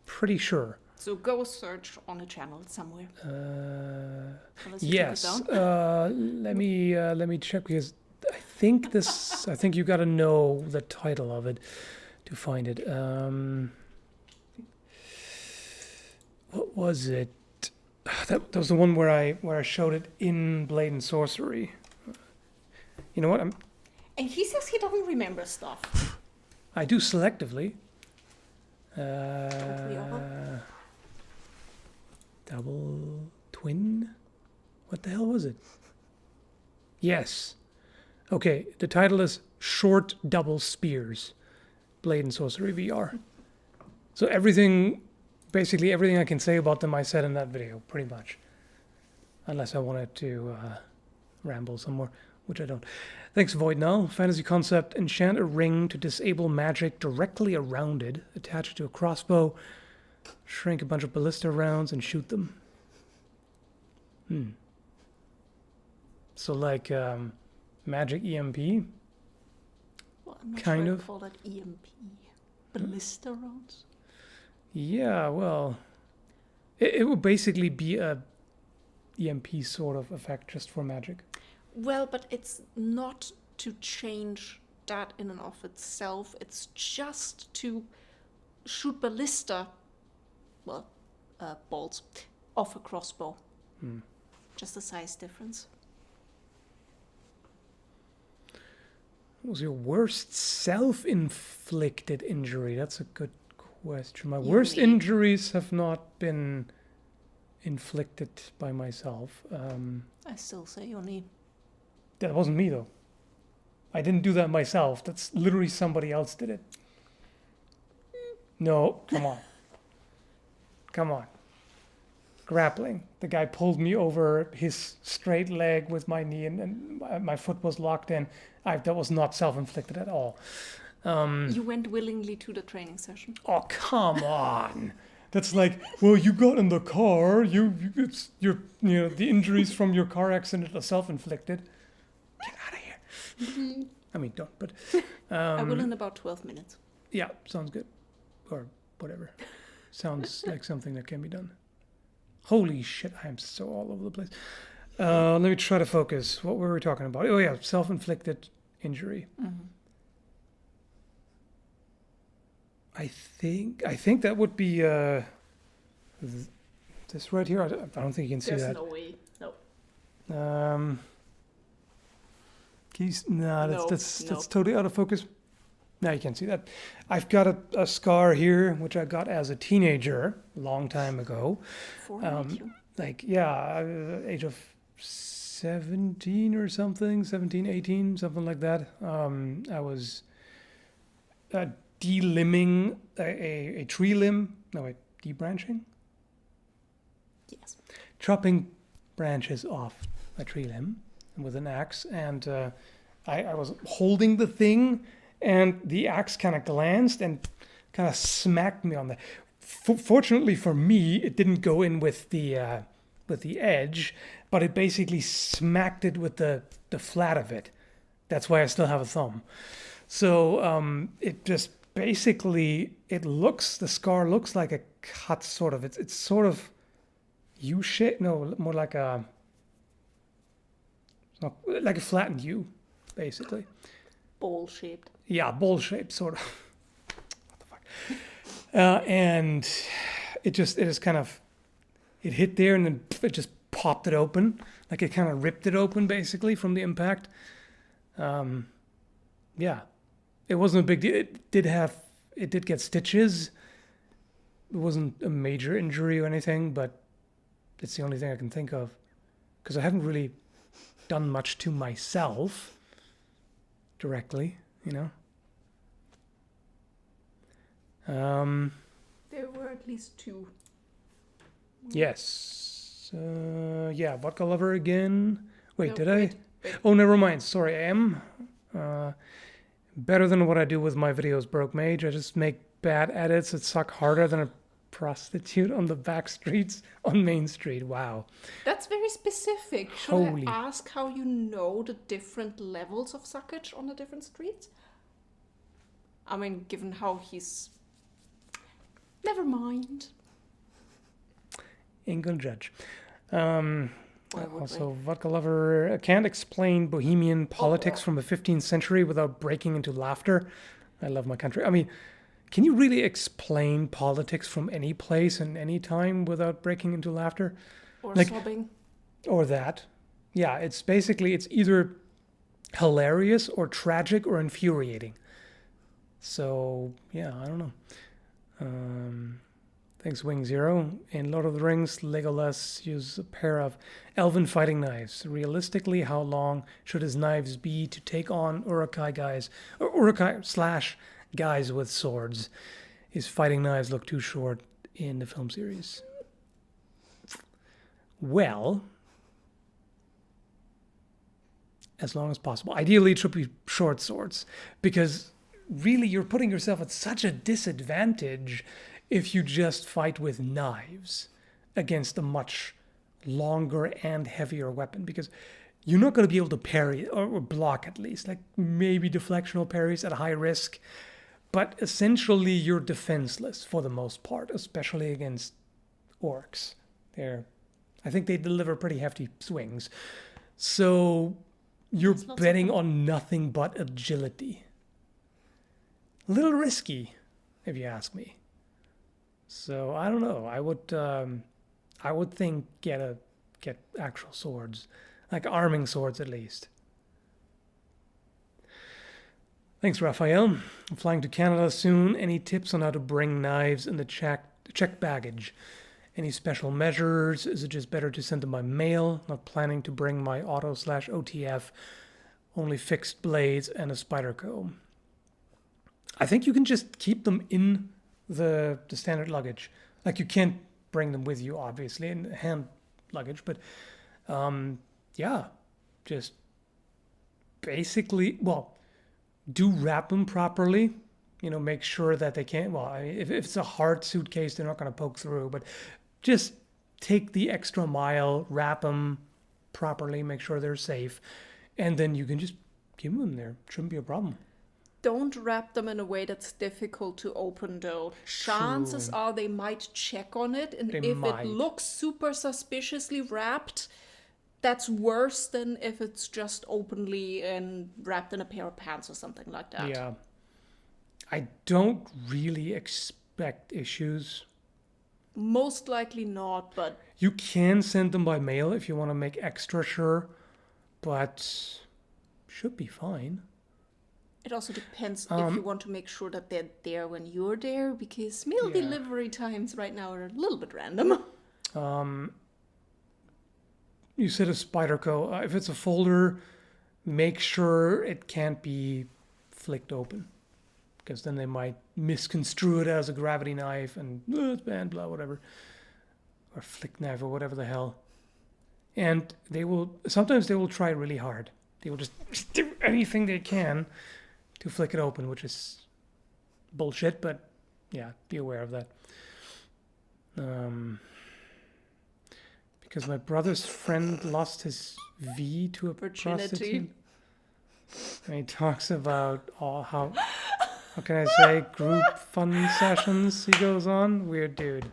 pretty sure. So go search on a channel somewhere. Unless you Yes. took it down. Let me check, because I think you got to know the title of it to find it. What was it? That was the one where I showed it in Blade and Sorcery. You know what? And he says he doesn't remember stuff. I do selectively. Totally over. Double twin? What the hell was it? Yes. Okay, the title is Short Double Spears, Blade and Sorcery VR. So basically everything I can say about them I said in that video, pretty much. Unless I wanted to ramble some more, which I don't. Thanks, Void Null. Fantasy concept: enchant a ring to disable magic directly around it, attach it to a crossbow, shrink a bunch of ballista rounds, and shoot them. So like magic EMP? Well, I'm not Kind sure of. I call that EMP. Ballista rounds? Yeah, well, it would basically be a EMP sort of effect just for magic. Well, but it's not to change that in and of itself. It's just to shoot ballista, bolts, off a crossbow. Just a size difference. What was your worst self-inflicted injury? That's a good question. My You worst mean- injuries have not been inflicted by myself. I still say your knee. That wasn't me, though. I didn't do that myself. That's literally somebody else did it. No, come on. Come on. Grappling. The guy pulled me over his straight leg with my knee, and my foot was locked in. That was not self-inflicted at all. You went willingly to the training session. Oh, come on. That's like, well, you got in the car. The injuries from your car accident are self-inflicted. Get out of here. I mean, don't, but... I will in about 12 minutes. Yeah, sounds good. Or whatever. Sounds like something that can be done. Holy shit, I am so all over the place. Let me try to focus. What were we talking about? Oh, yeah, self-inflicted injury. Mm-hmm. I think that would be this right here. I don't think you can see There's that. no way. No. That's totally out of focus. Now you can't see that. I've got a scar here, which I got as a teenager, a long time ago. Age of 17 or something, 17, 18, something like that. I was delimbing a tree limb. No, wait, debranching? Yes. Chopping branches off a tree limb with an axe, and I was holding the thing, and the axe kind of glanced and kind of smacked me on the. Fortunately for me, it didn't go in with the edge, but it basically smacked it with the flat of it. That's why I still have a thumb. So it just basically the scar looks like a cut, sort of. It's sort of U-shaped. No, more like a flattened U, basically. Bowl-shaped. Yeah, bowl-shaped, sort of. What the fuck? And it hit there, and then it just popped it open. Like it kind of ripped it open, basically, from the impact. Yeah. It wasn't a big deal. It did get stitches. It wasn't a major injury or anything, but it's the only thing I can think of. Because I haven't really done much to myself directly, you know. There were at least 2. Yes. Vodka lover again. Wait, No, did wait. I? Oh, never mind. Sorry, I am. Better than what I do with my videos, Broke Mage. I just make bad edits that suck harder than a prostitute on the back streets on Main Street. Wow. That's very specific. Should Holy. I ask how you know the different levels of suckage on the different streets? I mean, given how he's... Never mind. Ain't gonna judge. Why would Also, Vodka Lover can't explain Bohemian politics Oh. from the 15th century without breaking into laughter. I love my country. I mean, can you really explain politics from any place and any time without breaking into laughter? Or like- sobbing. Or that? Yeah, it's either hilarious or tragic or infuriating. So, yeah, I don't know. Thanks, Wing Zero. In Lord of the Rings, Legolas uses a pair of elven fighting knives. Realistically, how long should his knives be to take on Uruk-hai guys, or Uruk-hai / guys with swords? His fighting knives look too short in the film series. Well, as long as possible. Ideally, it should be short swords, because really you're putting yourself at such a disadvantage if you just fight with knives against a much longer and heavier weapon, because you're not going to be able to parry or block, at least, like maybe deflectional parries at high risk, but essentially you're defenseless for the most part, especially against orcs. I think they deliver pretty hefty swings. So you're That's not betting on nothing but agility. A little risky, if you ask me. So I don't know. I would think get actual swords, like arming swords at least. Thanks, Raphael. I'm flying to Canada soon. Any tips on how to bring knives in the checked baggage? Any special measures? Is it just better to send them by mail? Not planning to bring my auto/OTF. Only fixed blades and a spider comb. I think you can just keep them in the standard luggage. Like, you can't bring them with you, obviously, in hand luggage, but yeah, just basically, do wrap them properly. Make sure that they can't, if it's a hard suitcase, they're not going to poke through, but just take the extra mile, wrap them properly, make sure they're safe, and then you can just keep them there. Shouldn't be a problem. Don't wrap them in a way that's difficult to open, though. Chances are they might check on it, and if it looks super suspiciously wrapped, that's worse than if it's just openly and wrapped in a pair of pants or something like that. Yeah. I don't really expect issues. Most likely not, but You can send them by mail if you want to make extra sure, but should be fine. it also depends if you want to make sure that they're there when you're there, because mail delivery times right now are a little bit random. You said a Spyderco. If it's a folder, make sure it can't be flicked open, because then they might misconstrue it as a gravity knife and it's banned, blah, whatever, or flick knife or whatever the hell. And sometimes they will try really hard. They will just do anything they can to flick it open, which is bullshit, but yeah, be aware of that. Because my brother's friend lost his V to a prostitute. And he talks about how can I say, group fun sessions he goes on. Weird dude.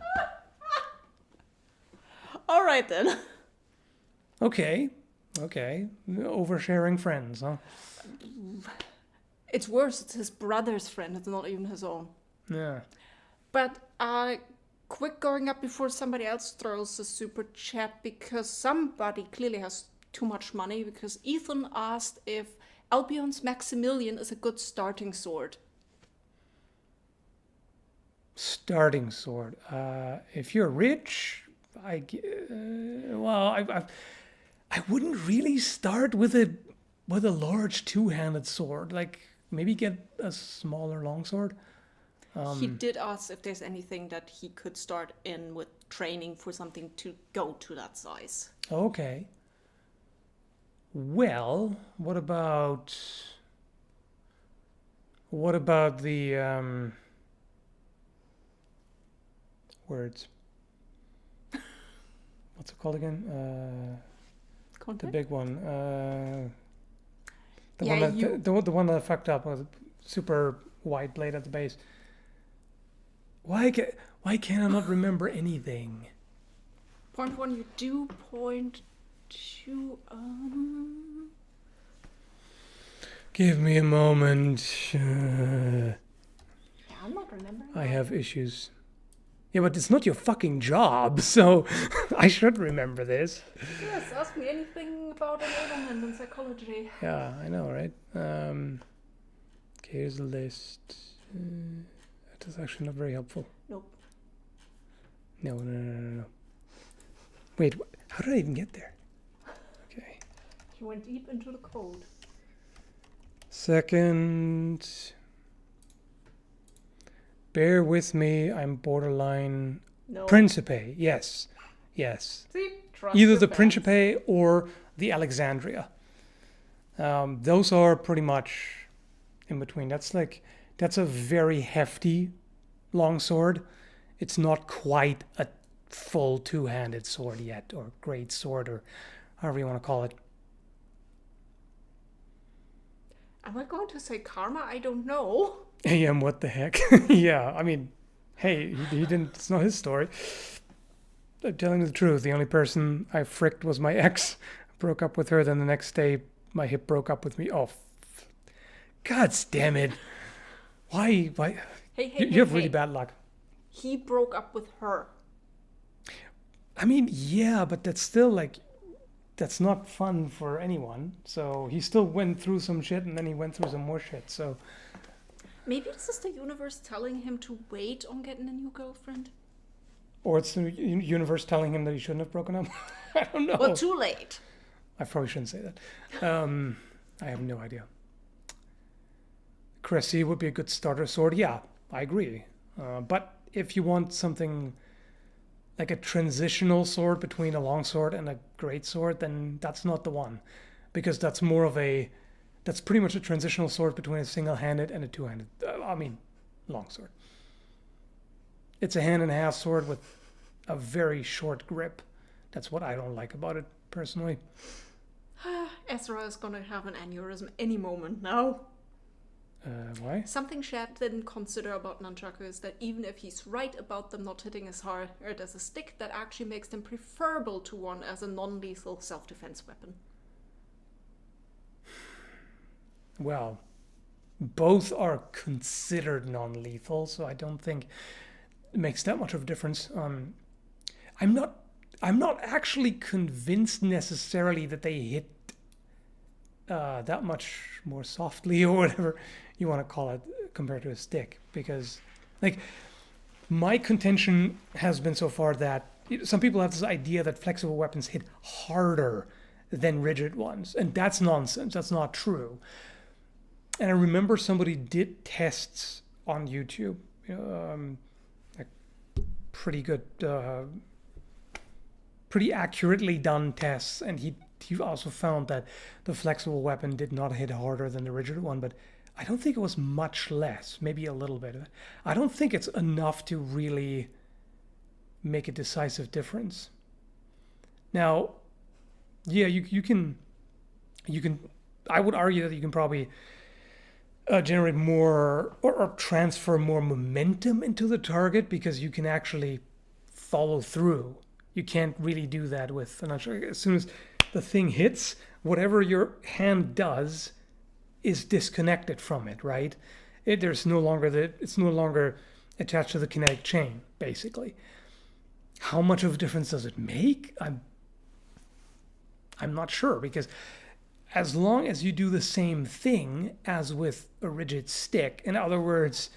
All right then. Okay. Oversharing friends, huh? It's worse. It's his brother's friend. It's not even his own. Yeah. But quick going up before somebody else throws a super chat, because somebody clearly has too much money, because Ethan asked if Albion's Maximilian is a good starting sword. Starting sword. If you're rich, I wouldn't really start with a large two-handed sword. Like maybe get a smaller longsword. He did ask if there's anything that he could start in with training for something to go to that size. Okay. Well, what about the words? What's it called again? The Contact? big one. The one that fucked up was super wide blade at the base. Why can I not remember anything? Point 1, you do. Point 2, Give me a moment. yeah, I'm not remembering. I have issues. Yeah, but it's not your fucking job, so I should remember this. Yes, ask me anything about enablement and psychology. Yeah, I know, right? Okay, here's a list. That is actually not very helpful. Nope. No. Wait, how did I even get there? Okay. You went deep into the code. Second. Bear with me, I'm borderline. No. Principe, yes. See? Trust Either your the fans. Principe or the Alexandria. Those are pretty much in between. That's a very hefty longsword. It's not quite a full two-handed sword yet, or great sword, or however you want to call it. Am I going to say karma? I don't know. AM, what the heck? Yeah, I mean, hey, he didn't. It's not his story. I'm telling you the truth. The only person I fricked was my ex. Broke up with her. Then the next day, my hip broke up with me. Oh, God damn it! Why? You have really bad luck. He broke up with her. I mean, yeah, but that's still that's not fun for anyone. So he still went through some shit, and then he went through some more shit. So. Maybe this is the universe telling him to wait on getting a new girlfriend. Or it's the universe telling him that he shouldn't have broken up. I don't know. Well, too late. I probably shouldn't say that. I have no idea. Cressy would be a good starter sword. Yeah, I agree. But if you want something like a transitional sword between a longsword and a great sword, then that's not the one. Because that's that's pretty much a transitional sword between a single-handed and a two-handed. Longsword. It's a hand-and-a-half sword with a very short grip. That's what I don't like about it, personally. Ezra is gonna have an aneurysm any moment now. Why? Something Shad didn't consider about nunchaku is that even if he's right about them not hitting as hard as a stick, that actually makes them preferable to one as a non-lethal self-defense weapon. Well, both are considered non-lethal, so I don't think makes that much of a difference. I'm not actually convinced necessarily that they hit that much more softly or whatever you want to call it compared to a stick, because like my contention has been so far that some people have this idea that flexible weapons hit harder than rigid ones, and that's nonsense. That's not true. And I remember somebody did tests on YouTube, like pretty good, pretty accurately done tests, and he also found that the flexible weapon did not hit harder than the rigid one, but I don't think it was much less, maybe a little bit. I don't think it's enough to really make a decisive difference. Now, yeah, you can, I would argue that you can probably generate more or transfer more momentum into the target because you can actually follow through. You can't really do that with an archer. As soon as the thing hits, whatever your hand does is disconnected from it, right? It's no longer attached to the kinetic chain, basically. How much of a difference does it make? I'm not sure, because as long as you do the same thing as with a rigid stick, in other words,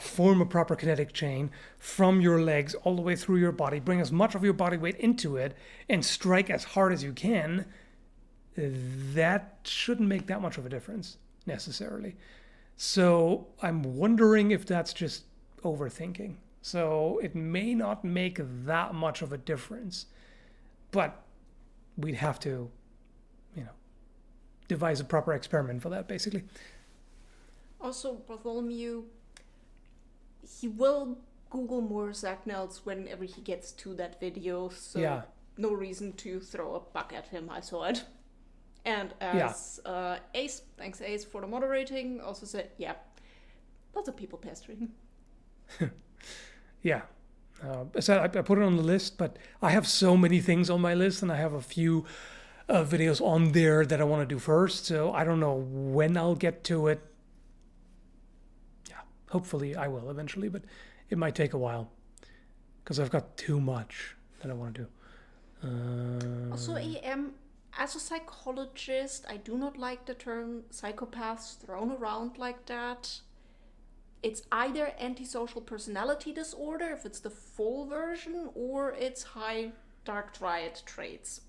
form a proper kinetic chain from your legs all the way through your body, bring as much of your body weight into it, and strike as hard as you can, that shouldn't make that much of a difference, necessarily. So I'm wondering if that's just overthinking. So it may not make that much of a difference, but we'd have to, devise a proper experiment for that, basically. Also, Bartholomew, he will Google more Zagnels whenever he gets to that video, so yeah. No reason to throw a buck at him, I saw it. And as Ace, thanks Ace for the moderating, also said, yeah, lots of people pestering. Yeah. So I put it on the list, but I have so many things on my list, and I have a few videos on there that I want to do first, so I don't know when I'll get to it. Yeah, hopefully I will eventually, but it might take a while because I've got too much that I want to do. Also, as a psychologist, I do not like the term psychopaths thrown around like that. It's either antisocial personality disorder, if it's the full version, or it's high dark triad traits.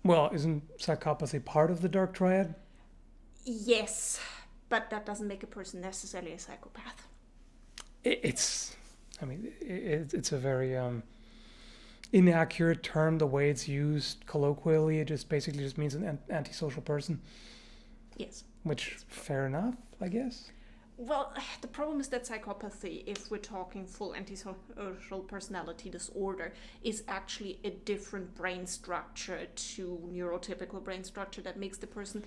Well, isn't psychopathy part of the dark triad? Yes, but that doesn't make a person necessarily a psychopath. It's a very inaccurate term, the way it's used colloquially. It just basically just means an antisocial person. Yes. Which, fair enough, I guess. Well, the problem is that psychopathy, if we're talking full antisocial personality disorder, is actually a different brain structure to neurotypical brain structure that makes the person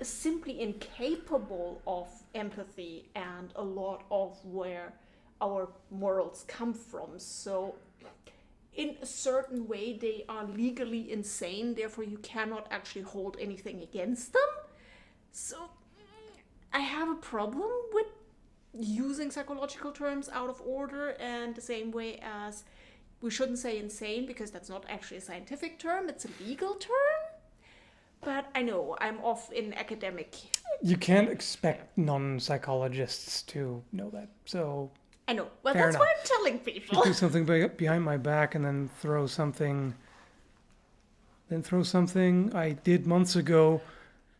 simply incapable of empathy and a lot of where our morals come from. So in a certain way, they are legally insane, therefore you cannot actually hold anything against them. So I have a problem with using psychological terms out of order, and the same way as we shouldn't say insane because that's not actually a scientific term, it's a legal term. But I know, I'm off in academic. You can't expect non-psychologists to know that, so... I know, well that's enough. what I'm telling people. You do something behind my back and then throw something I did months ago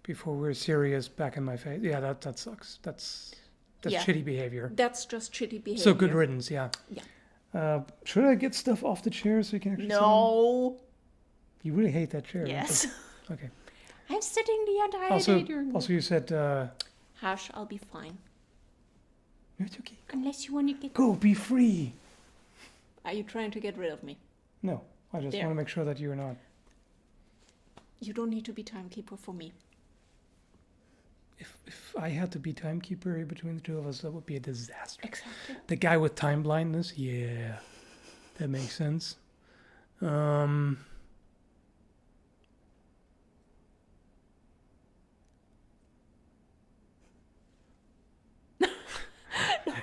before we were serious back in my face. Yeah, that sucks. That's shitty behavior. That's just shitty behavior. So good riddance, yeah. Yeah. Should I get stuff off the chair so you can actually No. See? You really hate that chair. Yes. Okay. I'm sitting the entire day. Also you said... Hush, I'll be fine. It's okay. Unless you want to get... Go, be free. Are you trying to get rid of me? No, I just want to make sure that you're not. You don't need to be timekeeper for me. If I had to be timekeeper between the two of us, that would be a disaster. Exactly. The guy with time blindness, yeah, that makes sense.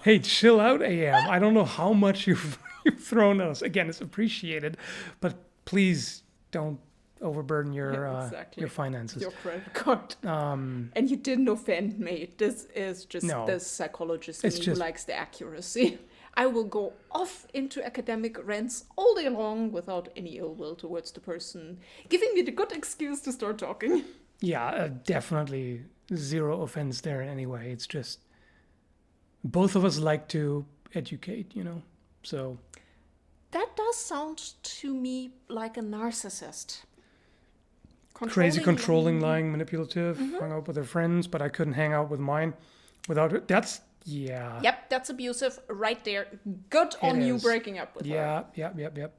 Hey, chill out, AM. I don't know how much you've thrown at us. Again, it's appreciated, but please don't overburden your Exactly. your finances. Your credit card. And you didn't offend me. This is just No. the psychologist in It's me just- who likes the accuracy. I will go off into academic rants all day long without any ill will towards the person, giving me the good excuse to start talking. Yeah, definitely zero offense there in any way. It's just both of us like to educate, So That does sound to me like a narcissist. crazy, controlling, lying, manipulative. Hung out with her friends, but I couldn't hang out with mine without her. That's yeah. Yep, that's abusive right there. Good on you is. breaking up with her. Yep.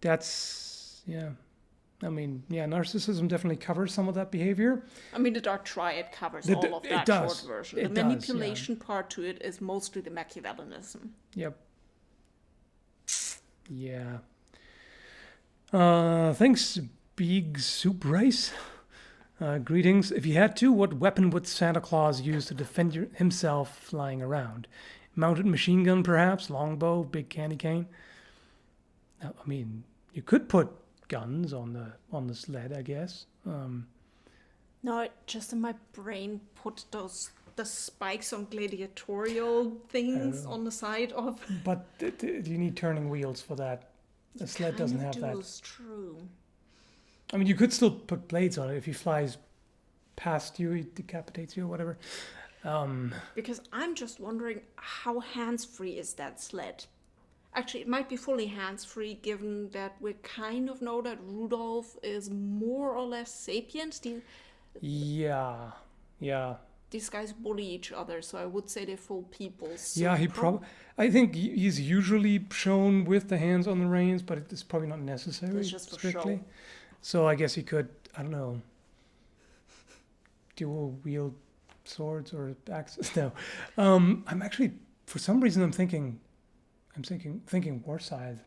That's yeah. I mean, yeah, narcissism definitely covers some of that behavior. I mean, the Dark Triad covers It all of that does. short version. It The does, manipulation part to it is mostly the Machiavellianism. Yep. Yeah. Thanks, Big Soup Rice. Greetings. If you had to, what weapon would Santa Claus use to defend himself flying around? Mounted machine gun, perhaps? Longbow? Big candy cane? Now, I mean, you could put guns on the sled, I guess. No, it just in my brain put the spikes on gladiatorial things on the side of. But you need turning wheels for that. The sled doesn't have that. That's true. I mean, you could still put blades on it. If he flies past you, he decapitates you or whatever. Because I'm just wondering how hands-free is that sled? Actually, it might be fully hands-free, given that we kind of know that Rudolph is more or less sapient. Yeah. These guys bully each other, so I would say they're full people. So Yeah, he probably. I think he's usually shown with the hands on the reins, but it's probably not necessary. It's just for strictly. show. So I guess he could. I don't know. Dual wield swords or axes. No. I'm actually, for some reason, I'm thinking war scythe.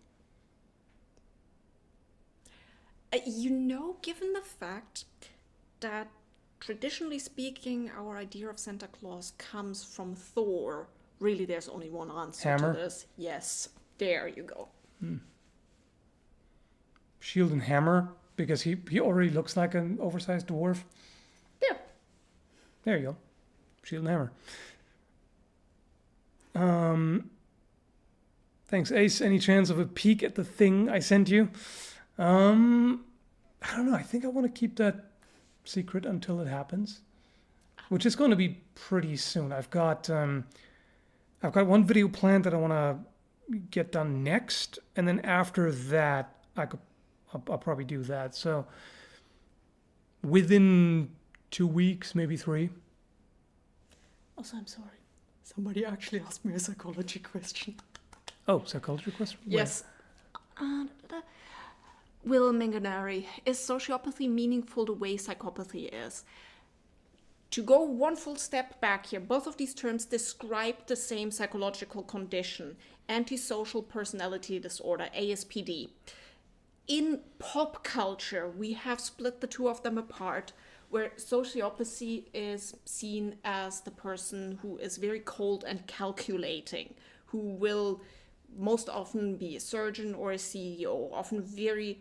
Given the fact that traditionally speaking, our idea of Santa Claus comes from Thor, really there's only one answer Hammer? to this. Yes, there you go. Shield and hammer, because he already looks like an oversized dwarf. Yeah. There you go. Shield and hammer. Thanks, Ace. Any chance of a peek at the thing I sent you? I don't know. I think I want to keep that secret until it happens, which is going to be pretty soon. I've got one video planned that I want to get done next, and then after that, I'll probably do that. So within 2 weeks, maybe 3. Also, I'm sorry. Somebody actually asked me a psychology question. Oh, psychology question? Yes. Will Minganari, is sociopathy meaningful the way psychopathy is? To go one full step back here, both of these terms describe the same psychological condition, antisocial personality disorder, ASPD. In pop culture, we have split the two of them apart, where sociopathy is seen as the person who is very cold and calculating, who will most often be a surgeon or a CEO, often very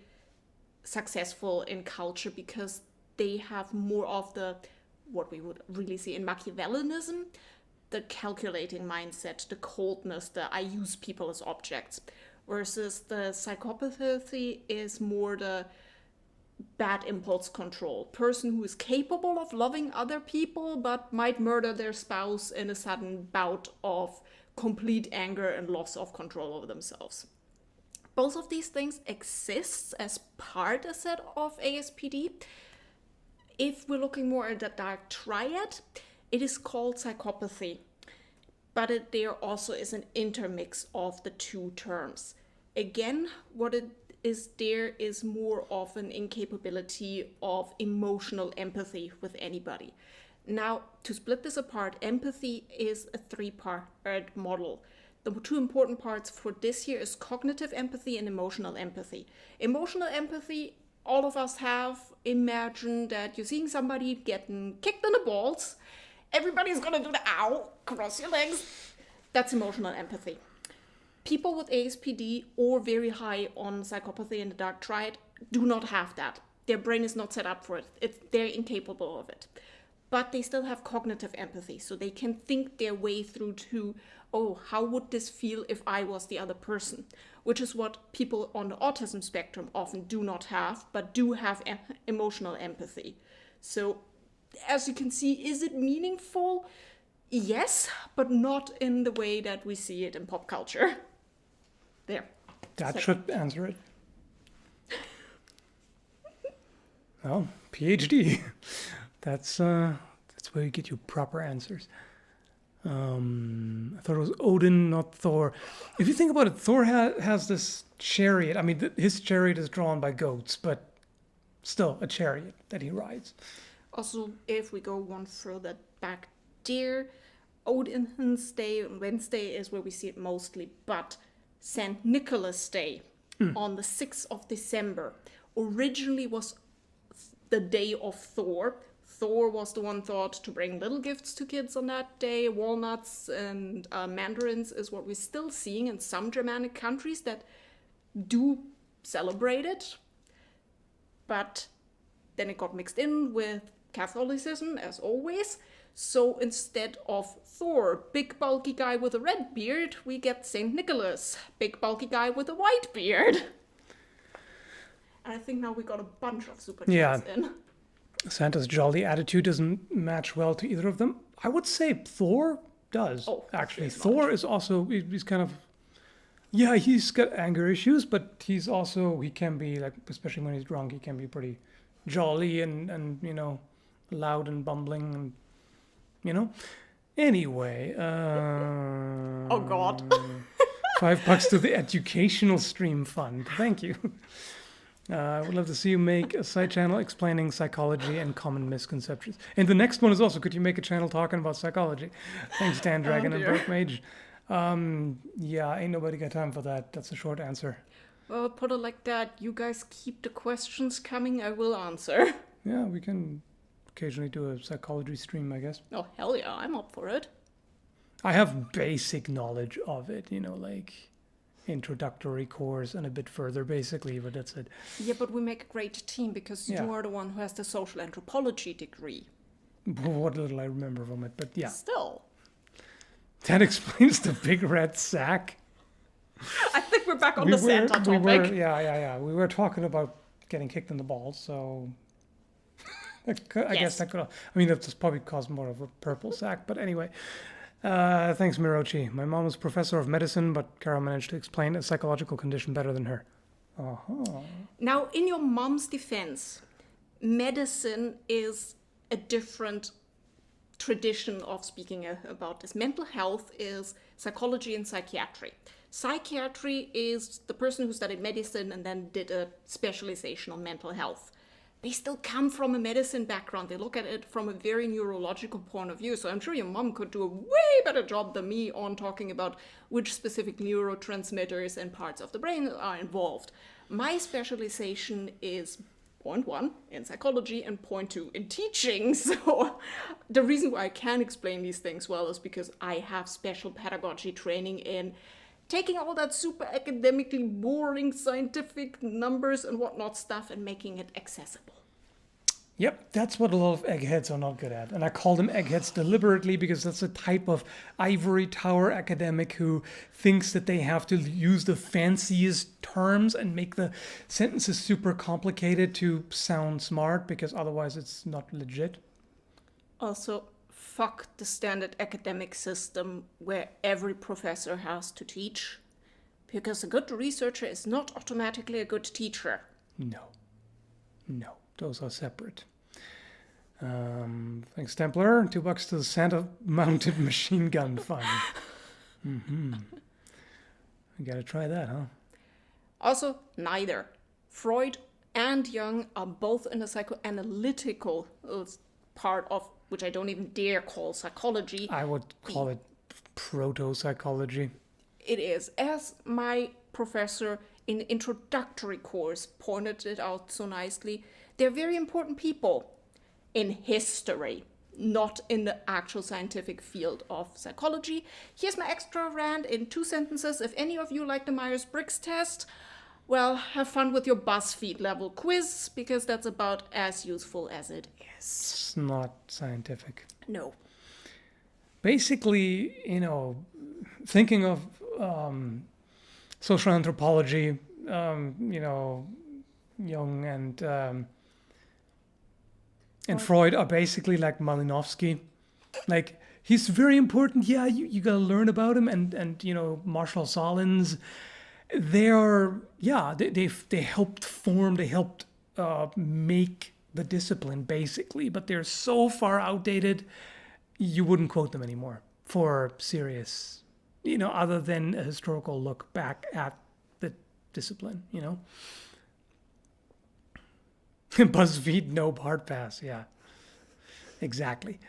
successful in culture because they have more of the, what we would really see in Machiavellianism, the calculating mindset, the coldness, the I use people as objects, versus the psychopathy is more the bad impulse control, person who is capable of loving other people but might murder their spouse in a sudden bout of complete anger and loss of control over themselves. Both of these things exist as part, as said, of ASPD. If we're looking more at the Dark Triad, it is called psychopathy, but there also is an intermix of the two terms. Again, what it is there is more of an incapability of emotional empathy with anybody. Now, to split this apart, empathy is a 3-part model. The two important parts for this here is cognitive empathy and emotional empathy. Emotional empathy, all of us have. Imagine that you're seeing somebody getting kicked in the balls. Everybody's gonna do the ow, cross your legs. That's emotional empathy. People with ASPD or very high on psychopathy and the dark triad do not have that. Their brain is not set up for it. They're incapable of it. But they still have cognitive empathy, so they can think their way through to, oh, how would this feel if I was the other person? Which is what people on the autism spectrum often do not have, but do have emotional empathy. So, as you can see, is it meaningful? Yes, but not in the way that we see it in pop culture. There. That should answer it. Well, PhD. That's where you get your proper answers. I thought it was Odin, not Thor. If you think about it, Thor has this chariot. I mean, his chariot is drawn by goats, but still a chariot that he rides. Also, if we go one further back there, Odin's Day on Wednesday is where we see it mostly, but St. Nicholas Day on the 6th of December originally was the day of Thor. Thor was the one thought to bring little gifts to kids on that day. Walnuts and mandarins is what we're still seeing in some Germanic countries that do celebrate it. But then it got mixed in with Catholicism, as always. So instead of Thor, big bulky guy with a red beard, we get St. Nicholas, big bulky guy with a white beard. And I think now we got a bunch of super chats in. Santa's jolly attitude doesn't match well to either of them. I would say Thor does, actually. Thor is also, he's kind of, yeah, he's got anger issues, but he can be, like, especially when he's drunk, he can be pretty jolly and you know, loud and bumbling and, you know. Anyway. Oh, God. $5 to the educational stream fund. Thank you. I would love to see you make a side channel explaining psychology and common misconceptions. And the next one is also, could you make a channel talking about psychology? Thanks, Dan Dragon and Broke Mage. Yeah, ain't nobody got time for that. That's a short answer. Well, put it like that. You guys keep the questions coming, I will answer. Yeah, we can occasionally do a psychology stream, I guess. Oh, hell yeah, I'm up for it. I have basic knowledge of it, you know, like introductory course and a bit further, basically, but that's it. Yeah, but we make a great team because you are the one who has the social anthropology degree. What little I remember from it, but yeah. Still. That explains the big red sack. I think we're back on the Santa topic. We were talking about getting kicked in the balls, so I guess that could. I mean, that's probably caused more of a purple sack, but anyway. Thanks, Mirochi. My mom was a professor of medicine, but Carol managed to explain a psychological condition better than her. Now, in your mom's defense, medicine is a different tradition of speaking about this. Mental health is psychology and psychiatry. Psychiatry is the person who studied medicine and then did a specialization on mental health. They still come from a medicine background. They look at it from a very neurological point of view. So I'm sure your mom could do a way better job than me on talking about which specific neurotransmitters and parts of the brain are involved. My specialization is point 1 in psychology and point 2 in teaching. So the reason why I can explain these things well is because I have special pedagogy training in taking all that super academically boring scientific numbers and whatnot stuff and making it accessible. Yep, that's what a lot of eggheads are not good at. And I call them eggheads deliberately because that's a type of ivory tower academic who thinks that they have to use the fanciest terms and make the sentences super complicated to sound smart because otherwise it's not legit. Also, fuck the standard academic system where every professor has to teach. Because a good researcher is not automatically a good teacher. No, those are separate. Thanks, Templar. $2 to the Santa-mounted machine gun fund. You gotta try that, huh? Also, neither. Freud and Jung are both in the psychoanalytical part of, which I don't even dare call psychology. I would call it proto-psychology. It is. As my professor in the introductory course pointed it out so nicely, they're very important people in history. not in the actual scientific field of psychology. Here's my extra rant in 2 sentences. If any of you like the Myers-Briggs test, well, have fun with your BuzzFeed level quiz, because that's about as useful as it is. It's not scientific. No. Basically, thinking of social anthropology, Jung and Freud are basically like Malinowski. Like, he's very important. Yeah, you gotta learn about him. And Marshall Salins, they helped form, they helped make the discipline, basically. But they're so far outdated, you wouldn't quote them anymore for serious, other than a historical look back at the discipline, BuzzFeed, no hard pass. Yeah, exactly.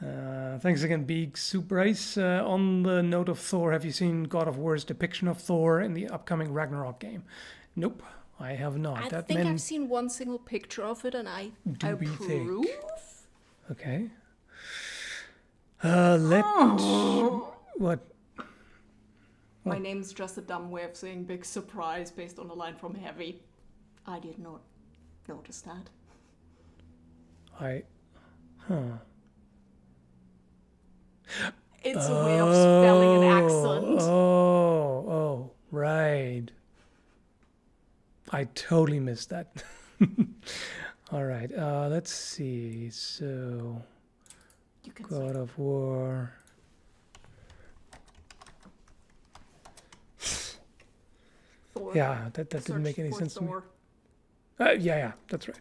Thanks again, Big Soup Rice. On the note of Thor, have you seen God of War's depiction of Thor in the upcoming Ragnarok game? Nope, I have not. I think I've seen one single picture of it, and I approve. Okay. What? My name's just a dumb way of saying big surprise based on a line from Heavy. I did not notice that. It's a way of spelling an accent. Oh, right. I totally missed that. All right, let's see. So, God of War. Thor. Yeah, that didn't make any sense to me. Yeah, that's right.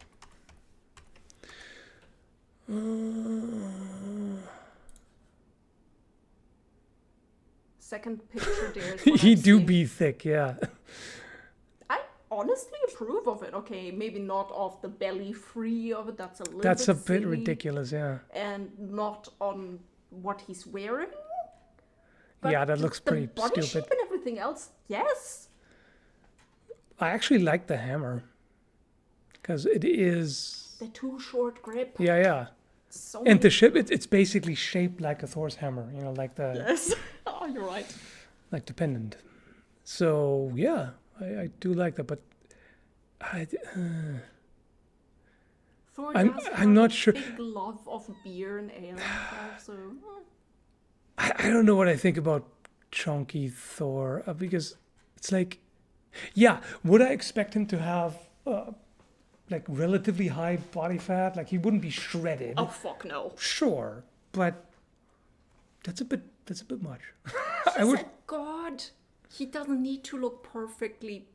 Second picture there is what He I've do seen. be thick, yeah. I honestly approve of it. Okay, maybe not of the belly free of it. That's a little That's bit a bit silly. ridiculous, yeah. And not on what he's wearing. Yeah, that looks pretty the body stupid. shape and everything else, yes. I actually like the hammer. Because it is... The too short grip. Yeah. So And the ship, it's basically shaped like a Thor's hammer, like the yes. Oh, you're right. like the pendant. So yeah, I do like that, but Thor I'm does I'm have not a sure. big love of beer and ale and stuff, so I don't know what I think about chunky Thor because it's like, yeah, would I expect him to have like relatively high body fat? Like he wouldn't be shredded. oh fuck no. Sure, but that's a bit much. I He's would. a god. He doesn't need to look perfectly.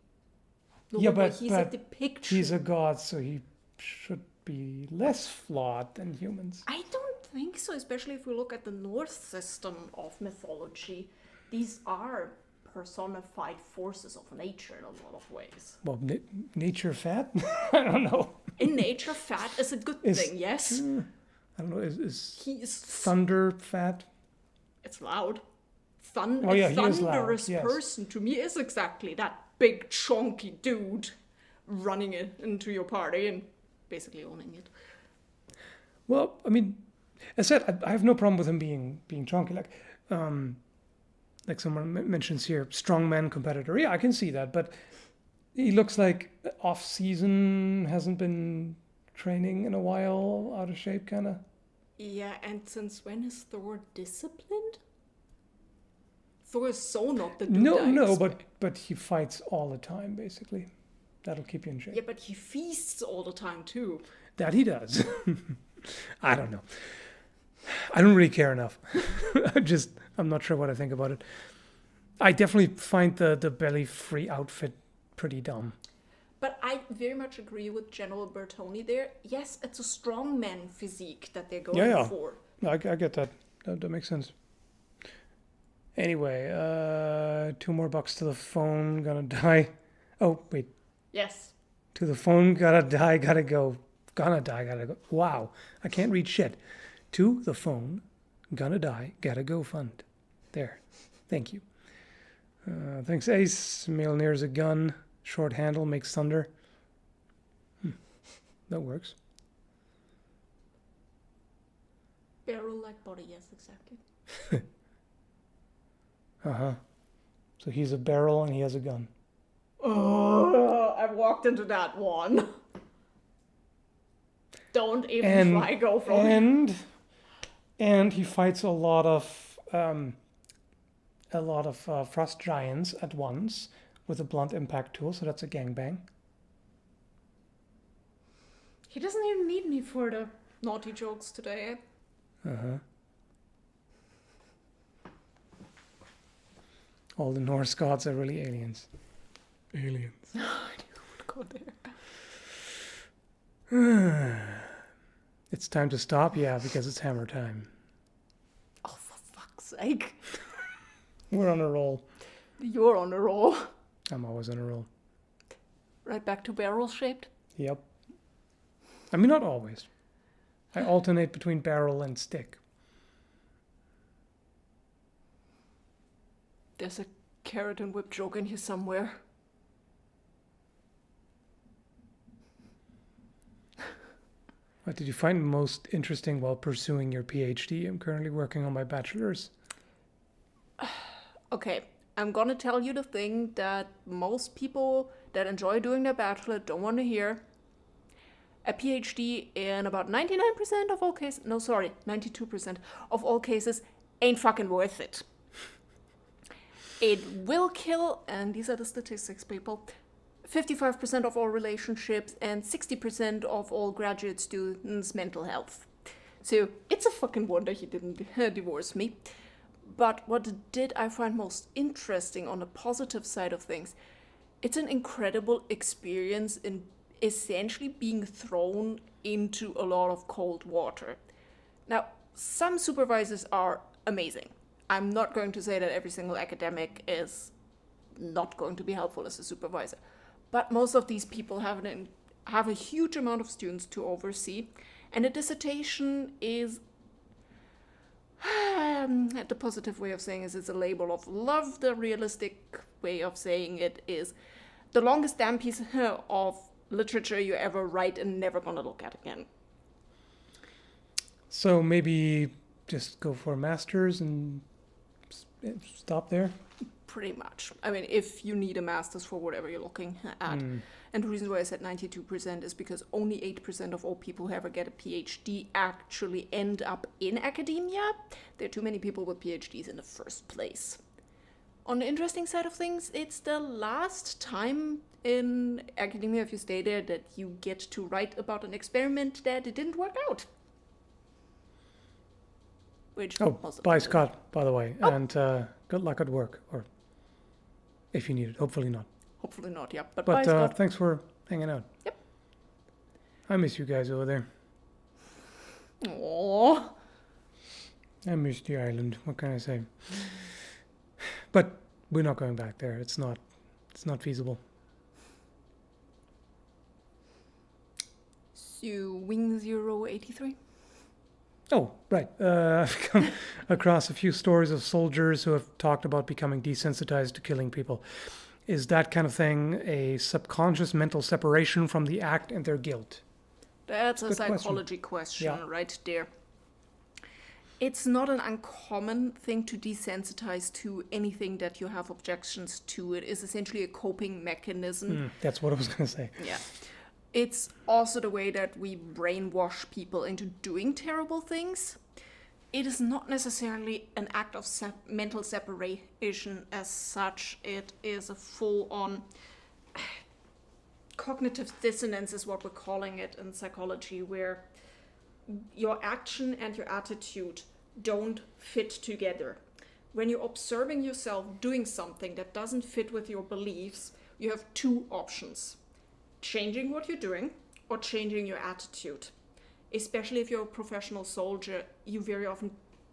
Yeah, normal. but he's a depiction. He's a god, so he should be less flawed than humans. I don't think so, especially if we look at the Norse system of mythology. These are personified forces of nature in a lot of ways. Well, nature fat? I don't know. In nature, fat is a good thing, yes? I don't know. Is He is... thunder fat? It's loud. Oh, yeah, a he is loud, thunderous yes. person to me is exactly that big, chunky dude running it into your party and basically owning it. Well, I mean, as I said, I have no problem with him being chunky. Like someone mentions here, strongman competitor. Yeah, I can see that, but he looks like off season, hasn't been training in a while, out of shape, kind of. Yeah, and since when is Thor disciplined? Thor is so not the dude No, I expect. but he fights all the time, basically. That'll keep you in shape. Yeah, but he feasts all the time too. That he does. I don't know. I don't really care enough. I'm not sure what I think about it. I definitely find the belly-free outfit pretty dumb. But I very much agree with General Bertoni there. Yes, it's a strongman physique that they're going Yeah. for. No, I get that. That makes sense. Anyway, $2 more to the phone, gonna die. Oh, wait. Yes. To the phone, gotta die, gotta go. Gonna die, gotta go. Wow, I can't read shit. To the phone, gonna die, gotta go fund. There. Thank you. Thanks, Ace. Mjolnir's a gun. Short handle makes thunder. That works. Barrel-like body, yes, exactly. Uh-huh. So he's a barrel and he has a gun. Oh, I walked into that one. Don't even try go from it. And he fights a lot of frost giants at once with a blunt impact tool, so that's a gangbang. He doesn't even need me for the naughty jokes today. Uh-huh. All the Norse gods are really aliens. Aliens. I would go there. It's time to stop, yeah, because it's hammer time. Oh, for fuck's sake. We're on a roll. You're on a roll. I'm always on a roll. Right back to barrel-shaped? Yep. I mean, not always. I alternate between barrel and stick. There's a carrot and whip joke in here somewhere. What did you find most interesting while pursuing your PhD? I'm currently working on my bachelor's. Okay, I'm gonna tell you the thing that most people that enjoy doing their bachelor don't want to hear. A PhD in about 99% of all cases, 92% of all cases ain't fucking worth it. It will kill, and these are the statistics, people, 55% of all relationships and 60% of all graduate students' mental health. So it's a fucking wonder he didn't divorce me. But what did I find most interesting on the positive side of things? It's an incredible experience in essentially being thrown into a lot of cold water. Now, some supervisors are amazing. I'm not going to say that every single academic is not going to be helpful as a supervisor. But most of these people have a huge amount of students to oversee. And a dissertation is, the positive way of saying it is it's a label of love. The realistic way of saying it is the longest damn piece of literature you ever write and never gonna look at again. So maybe just go for a master's and stop there? Pretty much. I mean, if you need a master's for whatever you're looking at. And the reason why I said 92% is because only 8% of all people who ever get a PhD actually end up in academia. There are too many people with PhDs in the first place. On the interesting side of things, it's the last time in academia, if you stay there, that you get to write about an experiment that it didn't work out. Which Bye, Scott, by the way. Oh. And good luck at work, or if you need it. Hopefully not. Hopefully not, yeah. But bye, Scott. Thanks for hanging out. Yep. I miss you guys over there. Aww. I missed the island. What can I say? But we're not going back there. It's not feasible. So, Wing 083? Oh, right. I've come across a few stories of soldiers who have talked about becoming desensitized to killing people. Is that kind of thing a subconscious mental separation from the act and their guilt? That's a psychology question right there. It's not an uncommon thing to desensitize to anything that you have objections to. It is essentially a coping mechanism. That's what I was going to say. Yeah. It's also the way that we brainwash people into doing terrible things. It is not necessarily an act of mental separation as such. It is a full-on cognitive dissonance is what we're calling it in psychology, where your action and your attitude don't fit together. When you're observing yourself doing something that doesn't fit with your beliefs, you have two options. Changing what you're doing or changing your attitude. Especially if you're a professional soldier, you very often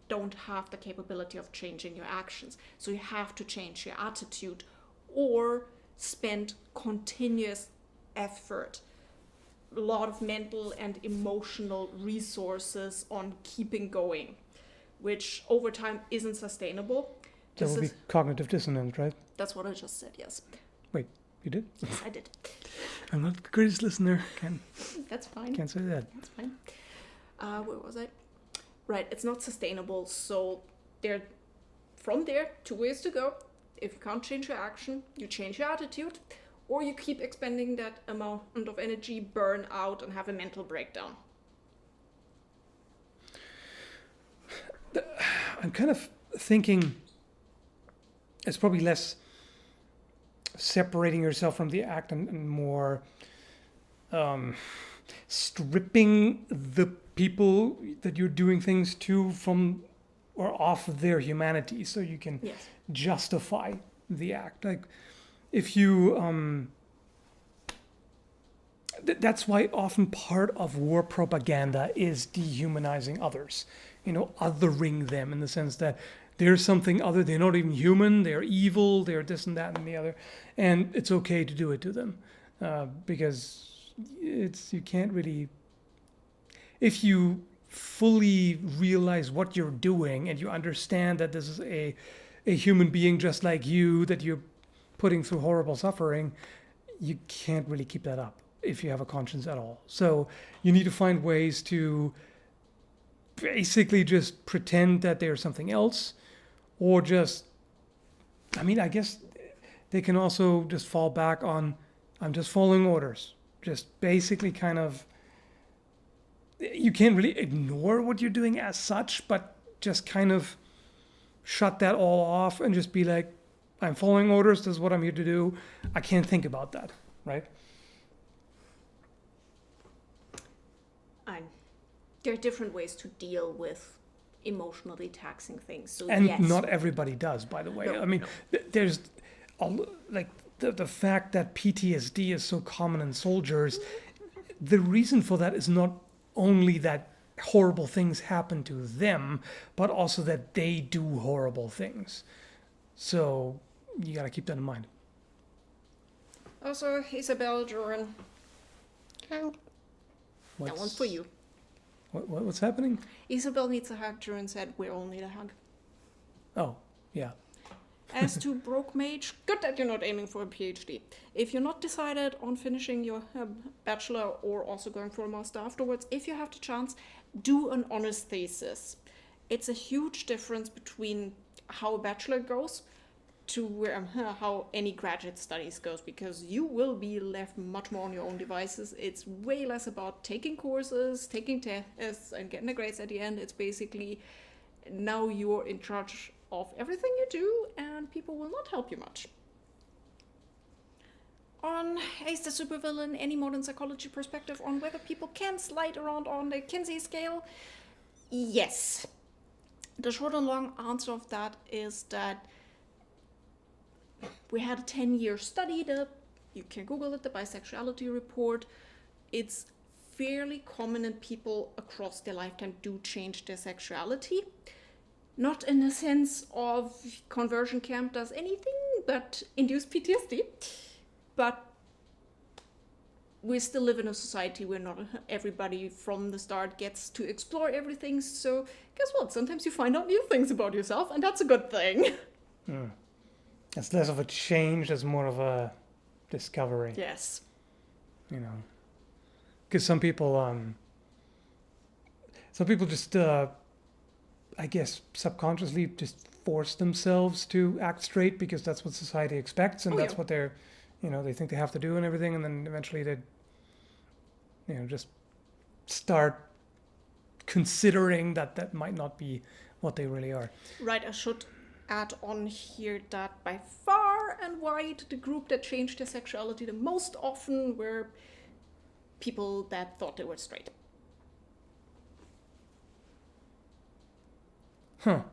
don't have the capability of changing your actions. So you have to change your attitude or spend continuous effort, a lot of mental and emotional resources on keeping going, which over time isn't sustainable. That would be cognitive dissonance, right? That's what I just said, yes. Wait, you did? Yes, I did. I'm not the greatest listener. That's fine. Can't say that. That's fine. Where was I? Right, it's not sustainable. So from there, 2 ways to go. If you can't change your action, you change your attitude, or you keep expending that amount of energy, burn out, and have a mental breakdown. I'm kind of thinking it's probably less separating yourself from the act and more stripping the people that you're doing things to from or off their humanity, so you can Yes. justify the act. Like if you that's why often part of war propaganda is dehumanizing others, othering them in the sense that they're something other, they're not even human, they're evil, they're this and that and the other, and it's okay to do it to them, because you can't really, if you fully realize what you're doing and you understand that this is a human being just like you, that you're putting through horrible suffering, you can't really keep that up if you have a conscience at all. So you need to find ways to basically just pretend that they're something else, or just, I guess they can also just fall back on, I'm just following orders. Just basically kind of, you can't really ignore what you're doing as such, but just kind of shut that all off and just be like, I'm following orders, this is what I'm here to do. I can't think about that, right? There are different ways to deal with emotionally taxing things. So And yes. not everybody does, by the way. No. There's like the fact that PTSD is so common in soldiers. The reason for that is not only that horrible things happen to them, but also that they do horrible things. So you got to keep that in mind. Also, Isabel, Joran. That one's for you. What's happening? Isabel needs a hug. Joran said we all need a hug. Oh, yeah. As to Broke Mage, good that you're not aiming for a PhD. If you're not decided on finishing your bachelor or also going for a master afterwards, if you have the chance, do an honors thesis. It's a huge difference between how a bachelor goes to how any graduate studies goes, because you will be left much more on your own devices. It's way less about taking courses, taking tests, and getting the grades at the end. It's basically now you're in charge of everything you do, and people will not help you much. On Ace the Supervillain, any modern psychology perspective on whether people can slide around on the Kinsey scale? Yes. The short and long answer of that is that we had a 10-year study, you can Google it, the bisexuality report. It's fairly common in people across their lifetime do change their sexuality. Not in the sense of conversion camp does anything but induce PTSD. But we still live in a society where not everybody from the start gets to explore everything. So guess what? Sometimes you find out new things about yourself, and that's a good thing. It's less of a change, it's more of a discovery. Yes. Because some people just, I guess, subconsciously just force themselves to act straight because that's what society expects, and that's what they're, they think they have to do and everything, and then eventually they, just start considering that might not be what they really are. Right, I should add on here that by far and wide the group that changed their sexuality the most often were people that thought they were straight. Huh.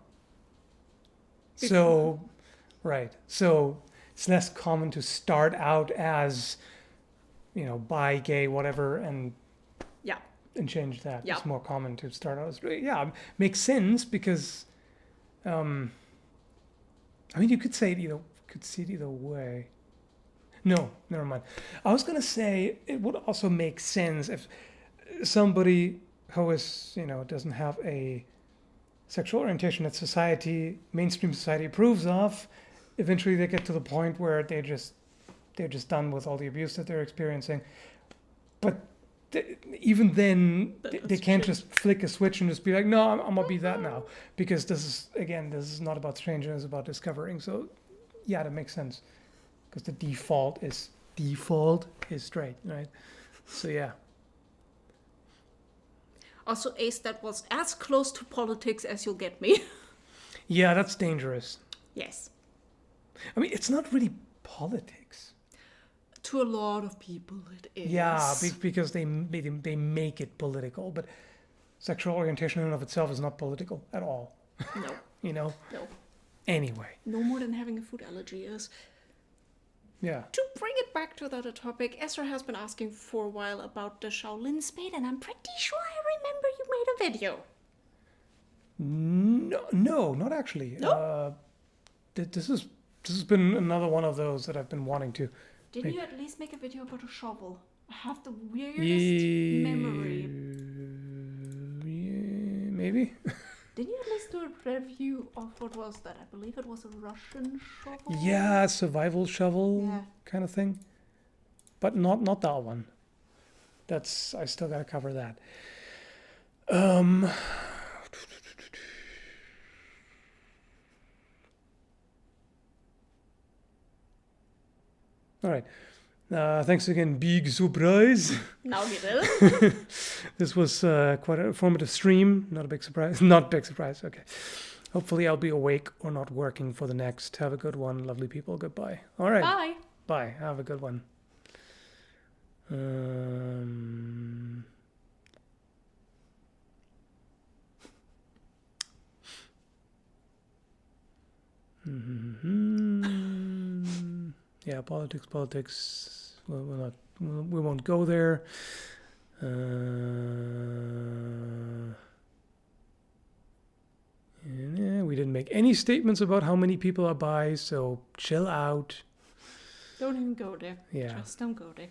So, right. So it's less common to start out as, bi, gay, whatever, and change that. Yeah. It's more common to start out as, makes sense because, you could say it see it either way. No, never mind. I was gonna say it would also make sense if somebody who is, doesn't have a sexual orientation that mainstream society approves of, eventually they get to the point where they're just done with all the abuse that they're experiencing. But even then, But they can't that's just flick a switch and just be like, no, I'm gonna be that now, because this is not about changing, it's about discovering. So, yeah, that makes sense, because the default is straight, right? So yeah. Also, Ace, that was as close to politics as you'll get me. Yeah, that's dangerous. Yes. I mean, it's not really politics. To a lot of people, it is. Yeah, because they make it political, but sexual orientation in and of itself is not political at all. No. You know? No. Anyway. No more than having a food allergy is. Yeah. To bring it back to the other topic, Ezra has been asking for a while about the Shaolin Spade, and I'm pretty sure I remember you made a video. No, not actually. No? This has been another one of those that I've been wanting to. Didn't you at least make a video about a shovel? I have the weirdest memory. Yeah, maybe. Didn't you at least do a review of what was that? I believe it was a Russian shovel. Yeah, survival shovel Yeah. kind of thing, but not that one. I still gotta cover that. All right. Thanks again, big surprise. Now you do. This was quite an informative stream. Not a big surprise. Not big surprise. Okay. Hopefully I'll be awake or not working for the next. Have a good one, lovely people. Goodbye. All right. Bye. Bye. Have a good one. Yeah, politics. Well, we won't go there. We didn't make any statements about how many people are bi, so chill out. Don't even go there. Yeah. Just don't go there.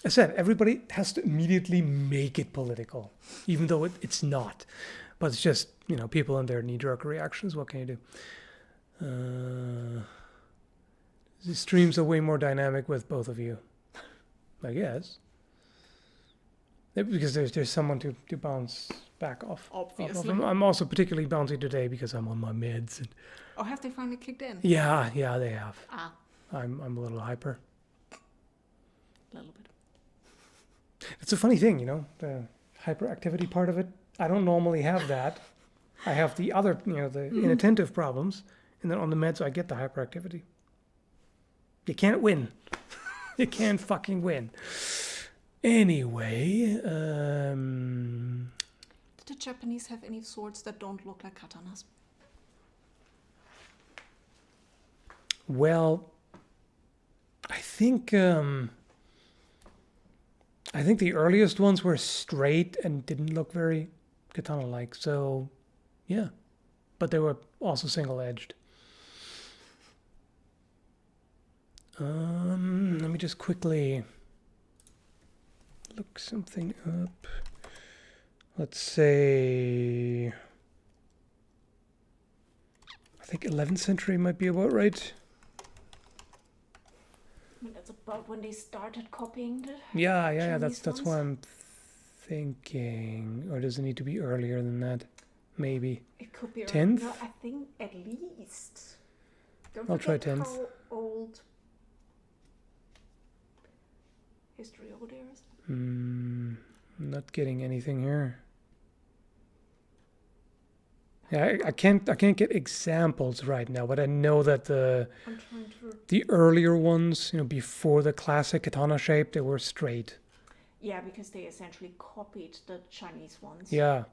I said everybody has to immediately make it political, even though it's not. But it's just, people and their knee-jerk reactions. What can you do? The streams are way more dynamic with both of you, I guess. Because there's someone to bounce back off. Obviously. I'm also particularly bouncy today because I'm on my meds. And Oh, have they finally kicked in? yeah, they have. Ah, I'm a little hyper. a little bit. It's a funny thing, the hyperactivity part of it. I don't normally have that. I have the other, the inattentive problems, and then on the meds I get the hyperactivity. You can't win. You can't fucking win. Anyway, Did the Japanese have any swords that don't look like katanas? well, I think the earliest ones were straight and didn't look very katana-like. So, yeah, but they were also single-edged. Let me just quickly look something up. Let's say, I think 11th century might be about right. I mean, that's about when they started copying the Yeah, Chinese that's ones? what I'm thinking. Or does it need to be earlier than that? Maybe. It could be 10th? No, I think at least. Don't I'll try forget 10th. how old history over there is. I'm not getting anything here. Yeah, I can't get examples right now, but I know that I'm trying to. the earlier ones, before the classic katana shape, they were straight. Yeah, because they essentially copied the Chinese ones. Yeah,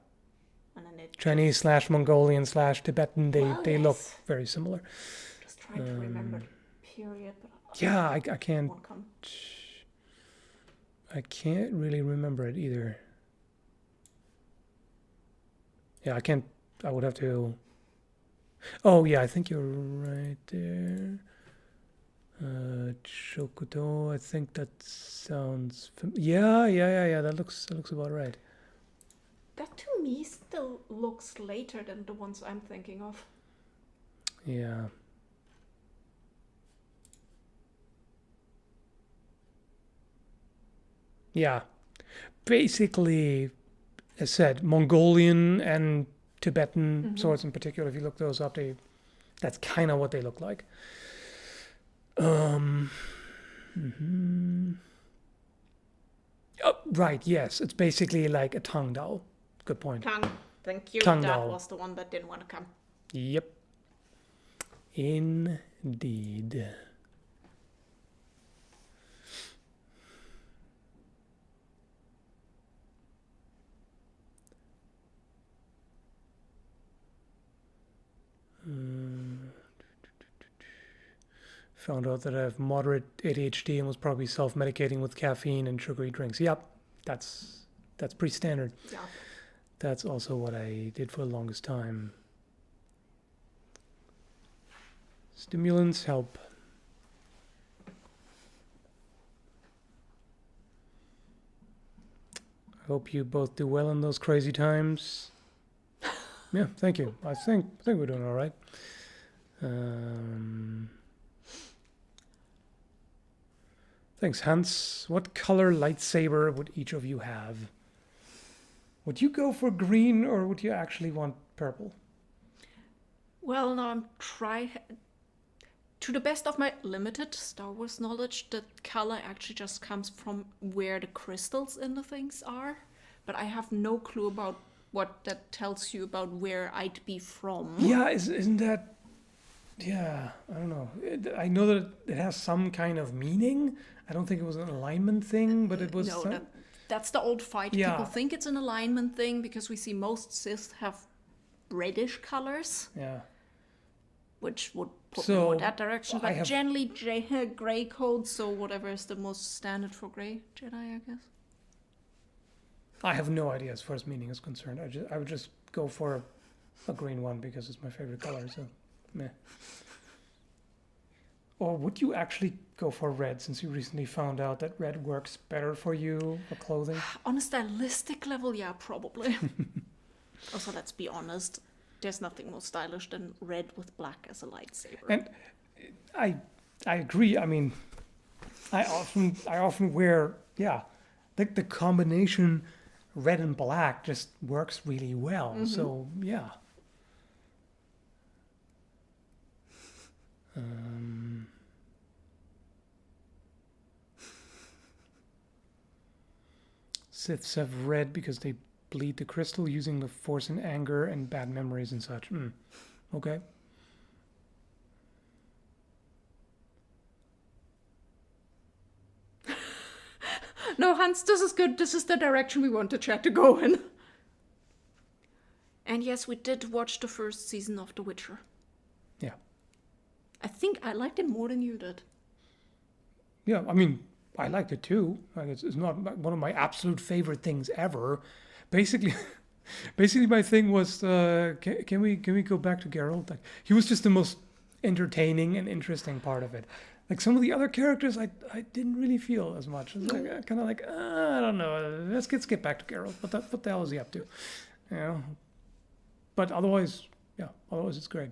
And then it Chinese / Mongolian / Tibetan, they Well, look yes. very similar. Just trying to remember the period, but Yeah, I can't. won't come. I can't really remember it either. Yeah, I can't. I would have to. Oh yeah, I think you're right there. Chokuto. I think that sounds. Yeah. That looks about right. That to me still looks later than the ones I'm thinking of. Yeah. Yeah. basically, as said, Mongolian and Tibetan swords in particular. If you look those up, that's kind of what they look like. Oh, right, yes. It's basically like a tongue dao. Good point. Tongue. Thank you. Tongue That dao. was the one that didn't want to come. Yep. Indeed. Found out that I have moderate ADHD and was probably self-medicating with caffeine and sugary drinks. Yep, that's pretty standard. Yeah. That's also what I did for the longest time. Stimulants help. I hope you both do well in those crazy times. Yeah, thank you. I think we're doing all right. Thanks, Hans. What color lightsaber would each of you have? Would you go for green or would you actually want purple? Well, now I'm to the best of my limited Star Wars knowledge, the color actually just comes from where the crystals in the things are. But I have no clue about what that tells you about where I'd be from. Yeah, isn't that... Yeah, I don't know. I know that it has some kind of meaning. I don't think it was an alignment thing, but it was... No, that's the old fight. Yeah. People think it's an alignment thing because we see most Sith have reddish colors, Yeah. which would put So, me more that direction. I But have- generally, gray code, so whatever is the most standard for gray Jedi, I guess. I have no idea as far as meaning is concerned. I would just go for a green one because it's my favorite color, so meh. Or would you actually go for red since you recently found out that red works better for you for clothing? On a stylistic level, yeah, probably. Also, let's be honest, there's nothing more stylish than red with black as a lightsaber. And I agree. I mean, I often wear, yeah, the combination red and black just works really well. So yeah. Siths have red because they bleed the crystal using the force in anger and bad memories and such. Okay. No, Hans, this is good. This is the direction we want the chat to go in. And yes, we did watch the first season of The Witcher. Yeah. I think I liked it more than you did. Yeah, I mean, I liked it too. Like it's not one of my absolute favorite things ever. Basically, my thing was, can we go back to Geralt? Like, he was just the most entertaining and interesting part of it. Like some of the other characters, I didn't really feel as much. It's like kind of like I don't know. Let's get back to Geralt. What the hell is he up to? You know. But otherwise, yeah. Otherwise, it's great.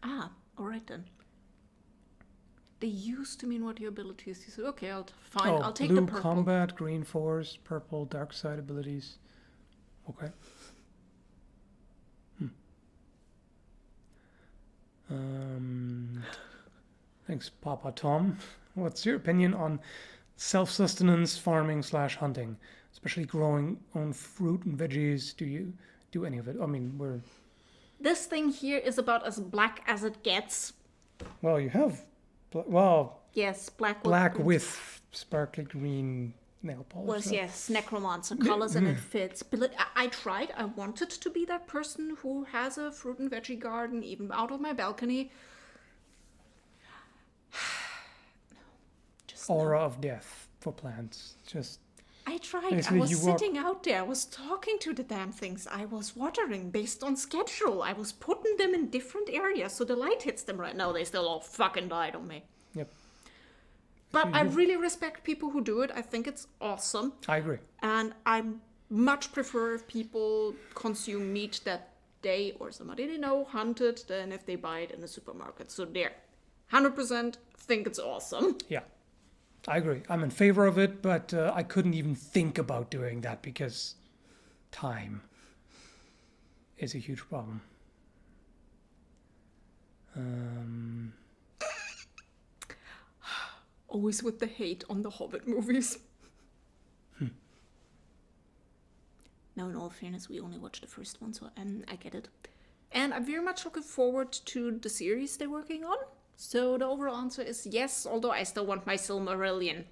Ah, all right then. They used to mean what your abilities. You said, okay, I'll take blue the purple. combat, green force, purple dark side abilities. Okay. Thanks, Papa Tom. What's your opinion on self-sustenance farming / hunting, especially growing own fruit and veggies? Do you do any of it? I mean, This thing here is about as black as it gets. well, you have, Yes, black with sparkly green nail polish. was, yes, necromancer colors and it fits. But I tried. I wanted to be that person who has a fruit and veggie garden, even out of my balcony. Just no. Aura of death for plants. Just I tried. Basically, I was you walk- sitting out there. I was talking to the damn things. I was watering based on schedule. I was putting them in different areas so the light hits them right now. They still all fucking died on me. Yep. But I really respect people who do it. I think it's awesome. I agree. And I much prefer if people consume meat that they or somebody they know hunted than if they buy it in the supermarket. So there, 100% think it's awesome. Yeah. I agree. I'm in favor of it, but I couldn't even think about doing that because time is a huge problem. Always with the hate on the Hobbit movies. Now, in all fairness, we only watched the first one, so I get it. And I'm very much looking forward to the series they're working on. So the overall answer is yes, although I still want my Silmarillion.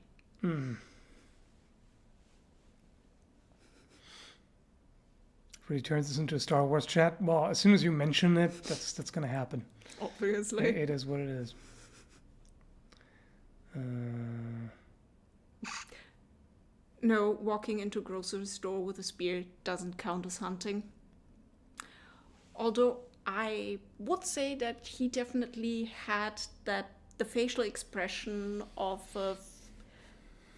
Really turns this into a Star Wars chat. Well, as soon as you mention it, that's going to happen. Obviously. It is what it is. No, walking into a grocery store with a spear doesn't count as hunting. Although I would say that he definitely had the facial expression of a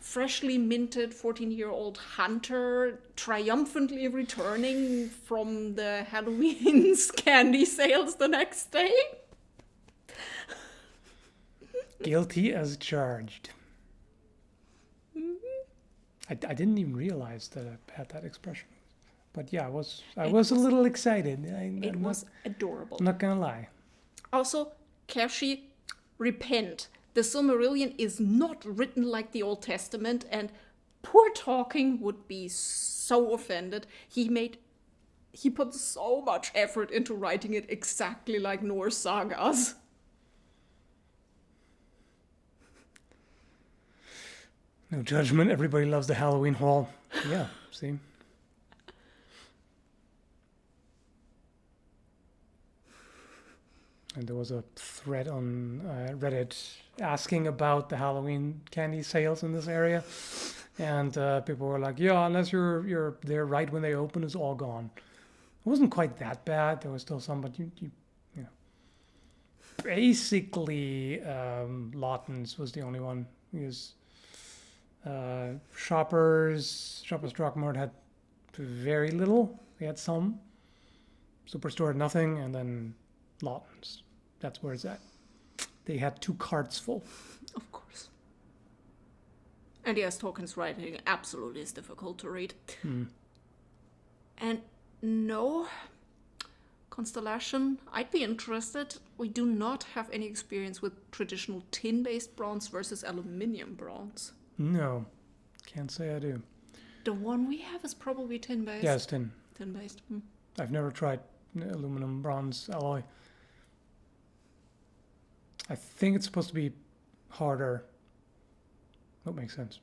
freshly minted 14-year-old hunter triumphantly returning from the Halloween candy sales the next day. Guilty as charged. I didn't even realize that I had that expression. But yeah, I was a little excited. It was adorable. I'm not gonna lie. Also, Kershi, repent. The Silmarillion is not written like the Old Testament, and poor Talking would be so offended. He put so much effort into writing it exactly like Norse sagas. No judgment. Everybody loves the Halloween haul. Yeah, see? And there was a thread on Reddit asking about the Halloween candy sales in this area. And people were like, yeah, unless you're there right when they open, it's all gone. It wasn't quite that bad. There was still some, but you know. Basically, Lawton's was the only one. Because Shoppers Drug Mart had very little. They had some. Superstore had nothing, and then Lawton's. That's where it's at. They had 2 carts full. Of course. And yes, Tolkien's writing absolutely is difficult to read. And no, Constellation, I'd be interested. We do not have any experience with traditional tin-based bronze versus aluminium bronze. No, can't say I do. The one we have is probably tin-based. Yeah, it's tin. Tin-based. I've never tried aluminum bronze alloy. I think it's supposed to be harder. That makes sense.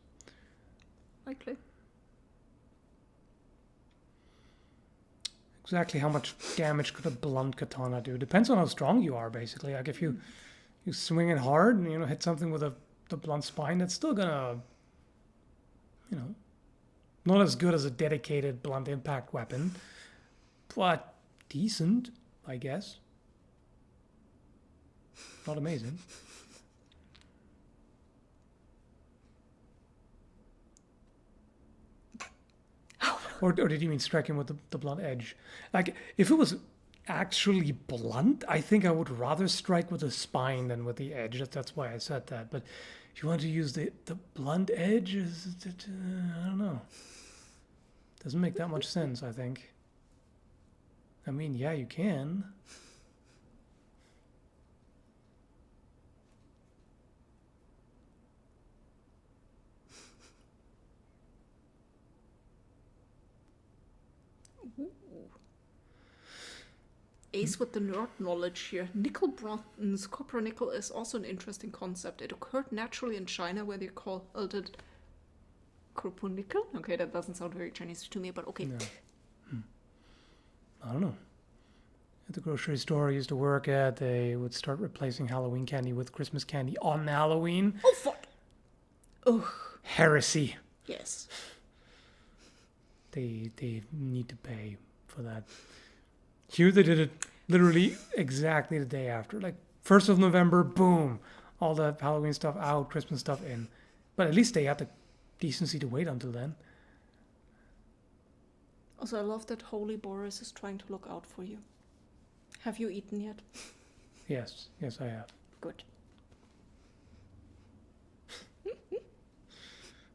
Likely. Exactly how much damage could a blunt katana do? Depends on how strong you are, basically. Like if you swing it hard and hit something with the blunt spine, that's still gonna, not as good as a dedicated blunt impact weapon, but decent, I guess. Not amazing. Or did you mean striking with the blunt edge? Like, if it was actually blunt, I think I would rather strike with the spine than with the edge. That's why I said that. But if you want to use the blunt edge, I don't know. Doesn't make that much sense, I think. I mean, yeah, you can. Ace with the nerd knowledge here. Nickel bronze, copper nickel is also an interesting concept. It occurred naturally in China where they called it nickel. Okay, that doesn't sound very Chinese to me, but okay. No. I don't know. At the grocery store I used to work at, they would start replacing Halloween candy with Christmas candy on Halloween. Oh, fuck! Ugh. Heresy. Yes. They need to pay for that. Here they did it literally exactly the day after. Like 1st of November, boom. All the Halloween stuff out, Christmas stuff in. But at least they had the decency to wait until then. Also, I love that Holy Boris is trying to look out for you. Have you eaten yet? Yes, I have. Good.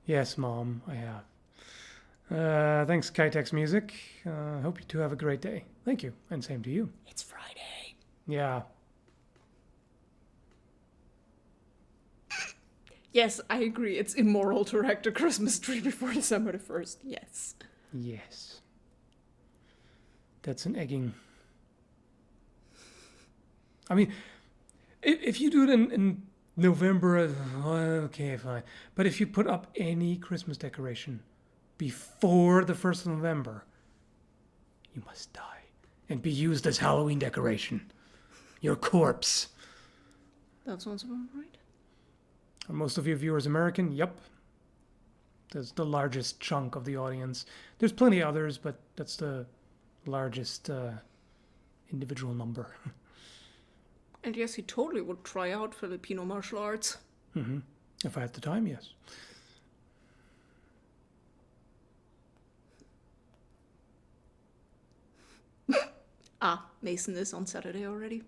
Yes, Mom, I have. Thanks, Kitex Music. Hope you two have a great day. Thank you, and same to you. It's Friday. Yeah. Yes, I agree. It's immoral to erect a Christmas tree before December the 1st. Yes. Yes. That's an egging. I mean, if you do it in November, okay, fine. But if you put up any Christmas decoration before the 1st of November, you must die and be used as Halloween decoration. Your corpse. That sounds about right. Are most of your viewers American? Yep. That's the largest chunk of the audience. There's plenty others, but that's the largest individual number. And yes, he totally would try out Filipino martial arts. Mm-hmm. If I had the time, yes. Mason is on Saturday already.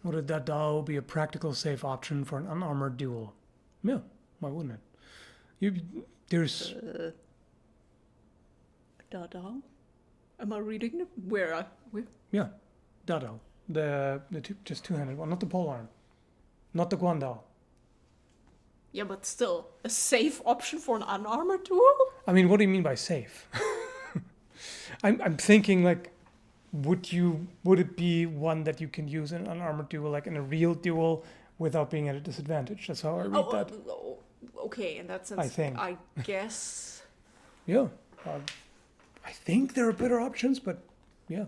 Would a Dadao be a practical, safe option for an unarmored duel? Yeah, why wouldn't it? There's... Dadao? Am I reading it? Where? Yeah, Dadao. The just two-handed one, not the polearm. Not the Guandao. Yeah, but still, a safe option for an unarmored duel? I mean, what do you mean by safe? I'm thinking, like, would it be one that you can use in an unarmored duel, like in a real duel, without being at a disadvantage? That's how I read that. Okay, in that sense, I think. I guess. Yeah. I think there are better options, but yeah.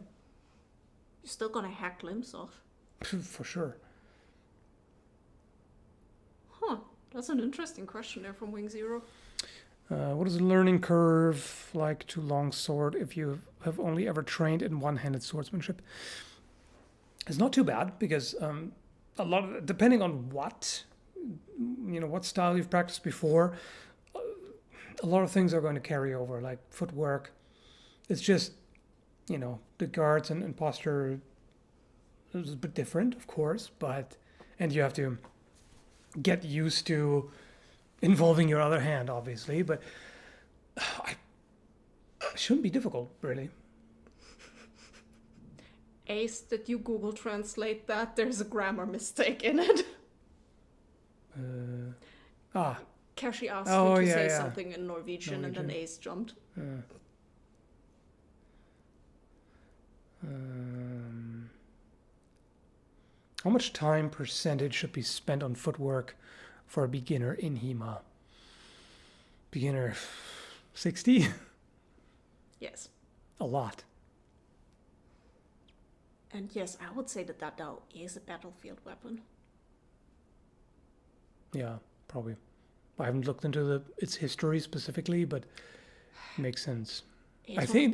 You're still gonna hack limbs off. For sure. Huh. That's an interesting question there from Wing Zero. What is the learning curve like to longsword if you have only ever trained in one-handed swordsmanship? It's not too bad because a lot of, depending on what style you've practiced before, a lot of things are going to carry over, like footwork. It's just, the guards and posture is a bit different, of course, and you have to get used to involving your other hand, obviously, but it shouldn't be difficult, really. Ace, did you Google translate that? There's a grammar mistake in it. Kashi asked you to say something in Norwegian, and then Ace jumped. How much time percentage should be spent on footwork for a beginner in HEMA? Beginner 60? Yes. A lot. And yes, I would say that Dadao is a battlefield weapon. Yeah, probably. I haven't looked into its history specifically, but it makes sense. I think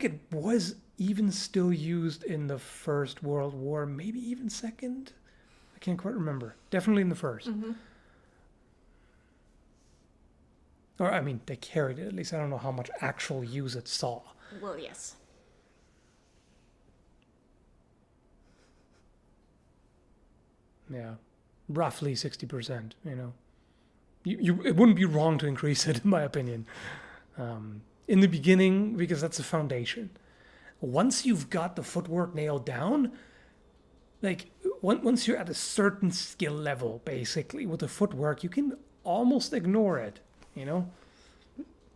it was even still used in the First World War, maybe even Second. I can't quite remember. Definitely in the First. Mm-hmm. Or, I mean, they carried it. At least I don't know how much actual use it saw. Well, yes. Yeah. Roughly 60%, it wouldn't be wrong to increase it, in my opinion. In the beginning, because that's the foundation. Once you've got the footwork nailed down, like once you're at a certain skill level, basically, with the footwork, you can almost ignore it,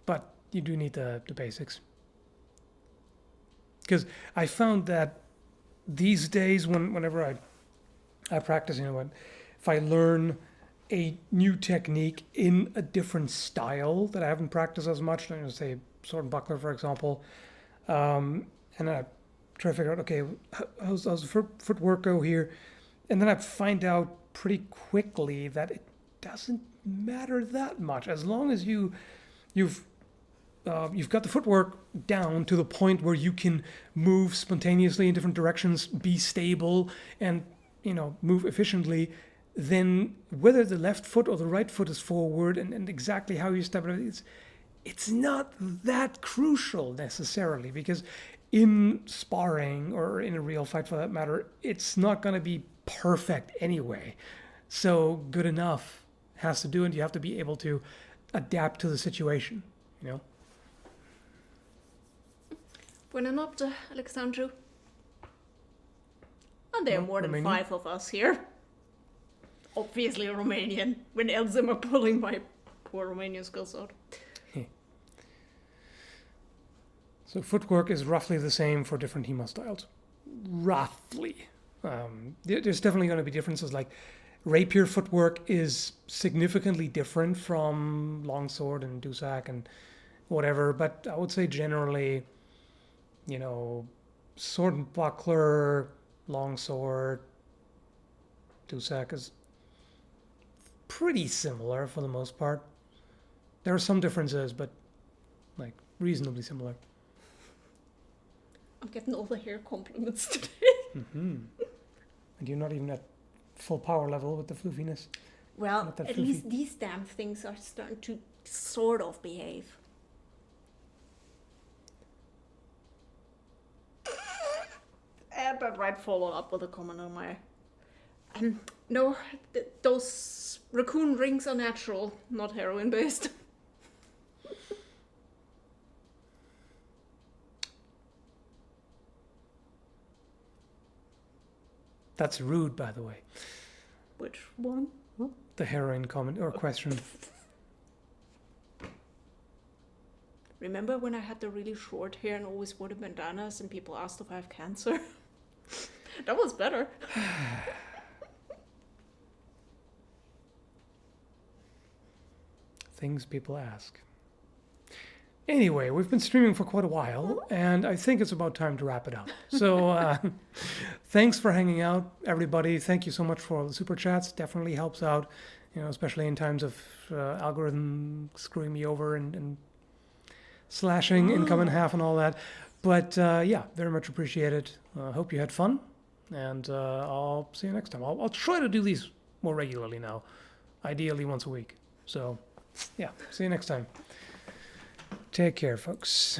But you do need the basics. Because I found that these days, whenever I practice, if I learn a new technique in a different style that I haven't practiced as much, say sword and buckler, for example, and I try to figure out, okay, how's the footwork go here? And then I find out pretty quickly that it doesn't matter that much as long as you've got the footwork down to the point where you can move spontaneously in different directions, be stable, and move efficiently. Then whether the left foot or the right foot is forward and exactly how you step it, it's not that crucial necessarily, because in sparring or in a real fight for that matter, it's not going to be perfect anyway. So good enough has to do, and you have to be able to adapt to the situation, you know? Buena notte, Alexandru. And there are more than Romanian? 5 of us here. Obviously a Romanian, when Elzim are pulling my poor Romanian skills out. So footwork is roughly the same for different HEMA styles. Roughly. There's definitely going to be differences, like rapier footwork is significantly different from longsword and dusak and whatever, but I would say generally, you know, sword and buckler, longsword, dusak is pretty similar for the most part. There are some differences, but like reasonably similar. I'm getting all the hair compliments today. And you're not even at full power level with the floofiness. Well, Not that at floofy. least these damn things are starting to sort of behave. And that right follow up with a comment on my... no, those raccoon rings are natural, not heroin based. That's rude, by the way. Which one? The heroin comment or question. Remember when I had the really short hair and always wore the bandanas and people asked if I have cancer? That was better. Things people ask. Anyway, we've been streaming for quite a while, and I think it's about time to wrap it up. So thanks for hanging out, everybody. Thank you so much for all the super chats. Definitely helps out, you know, especially in times of algorithm screwing me over and slashing income in half and all that. But yeah, very much appreciated. Hope you had fun, and I'll see you next time. I'll try to do these more regularly now, ideally once a week. So yeah, see you next time. Take care, folks.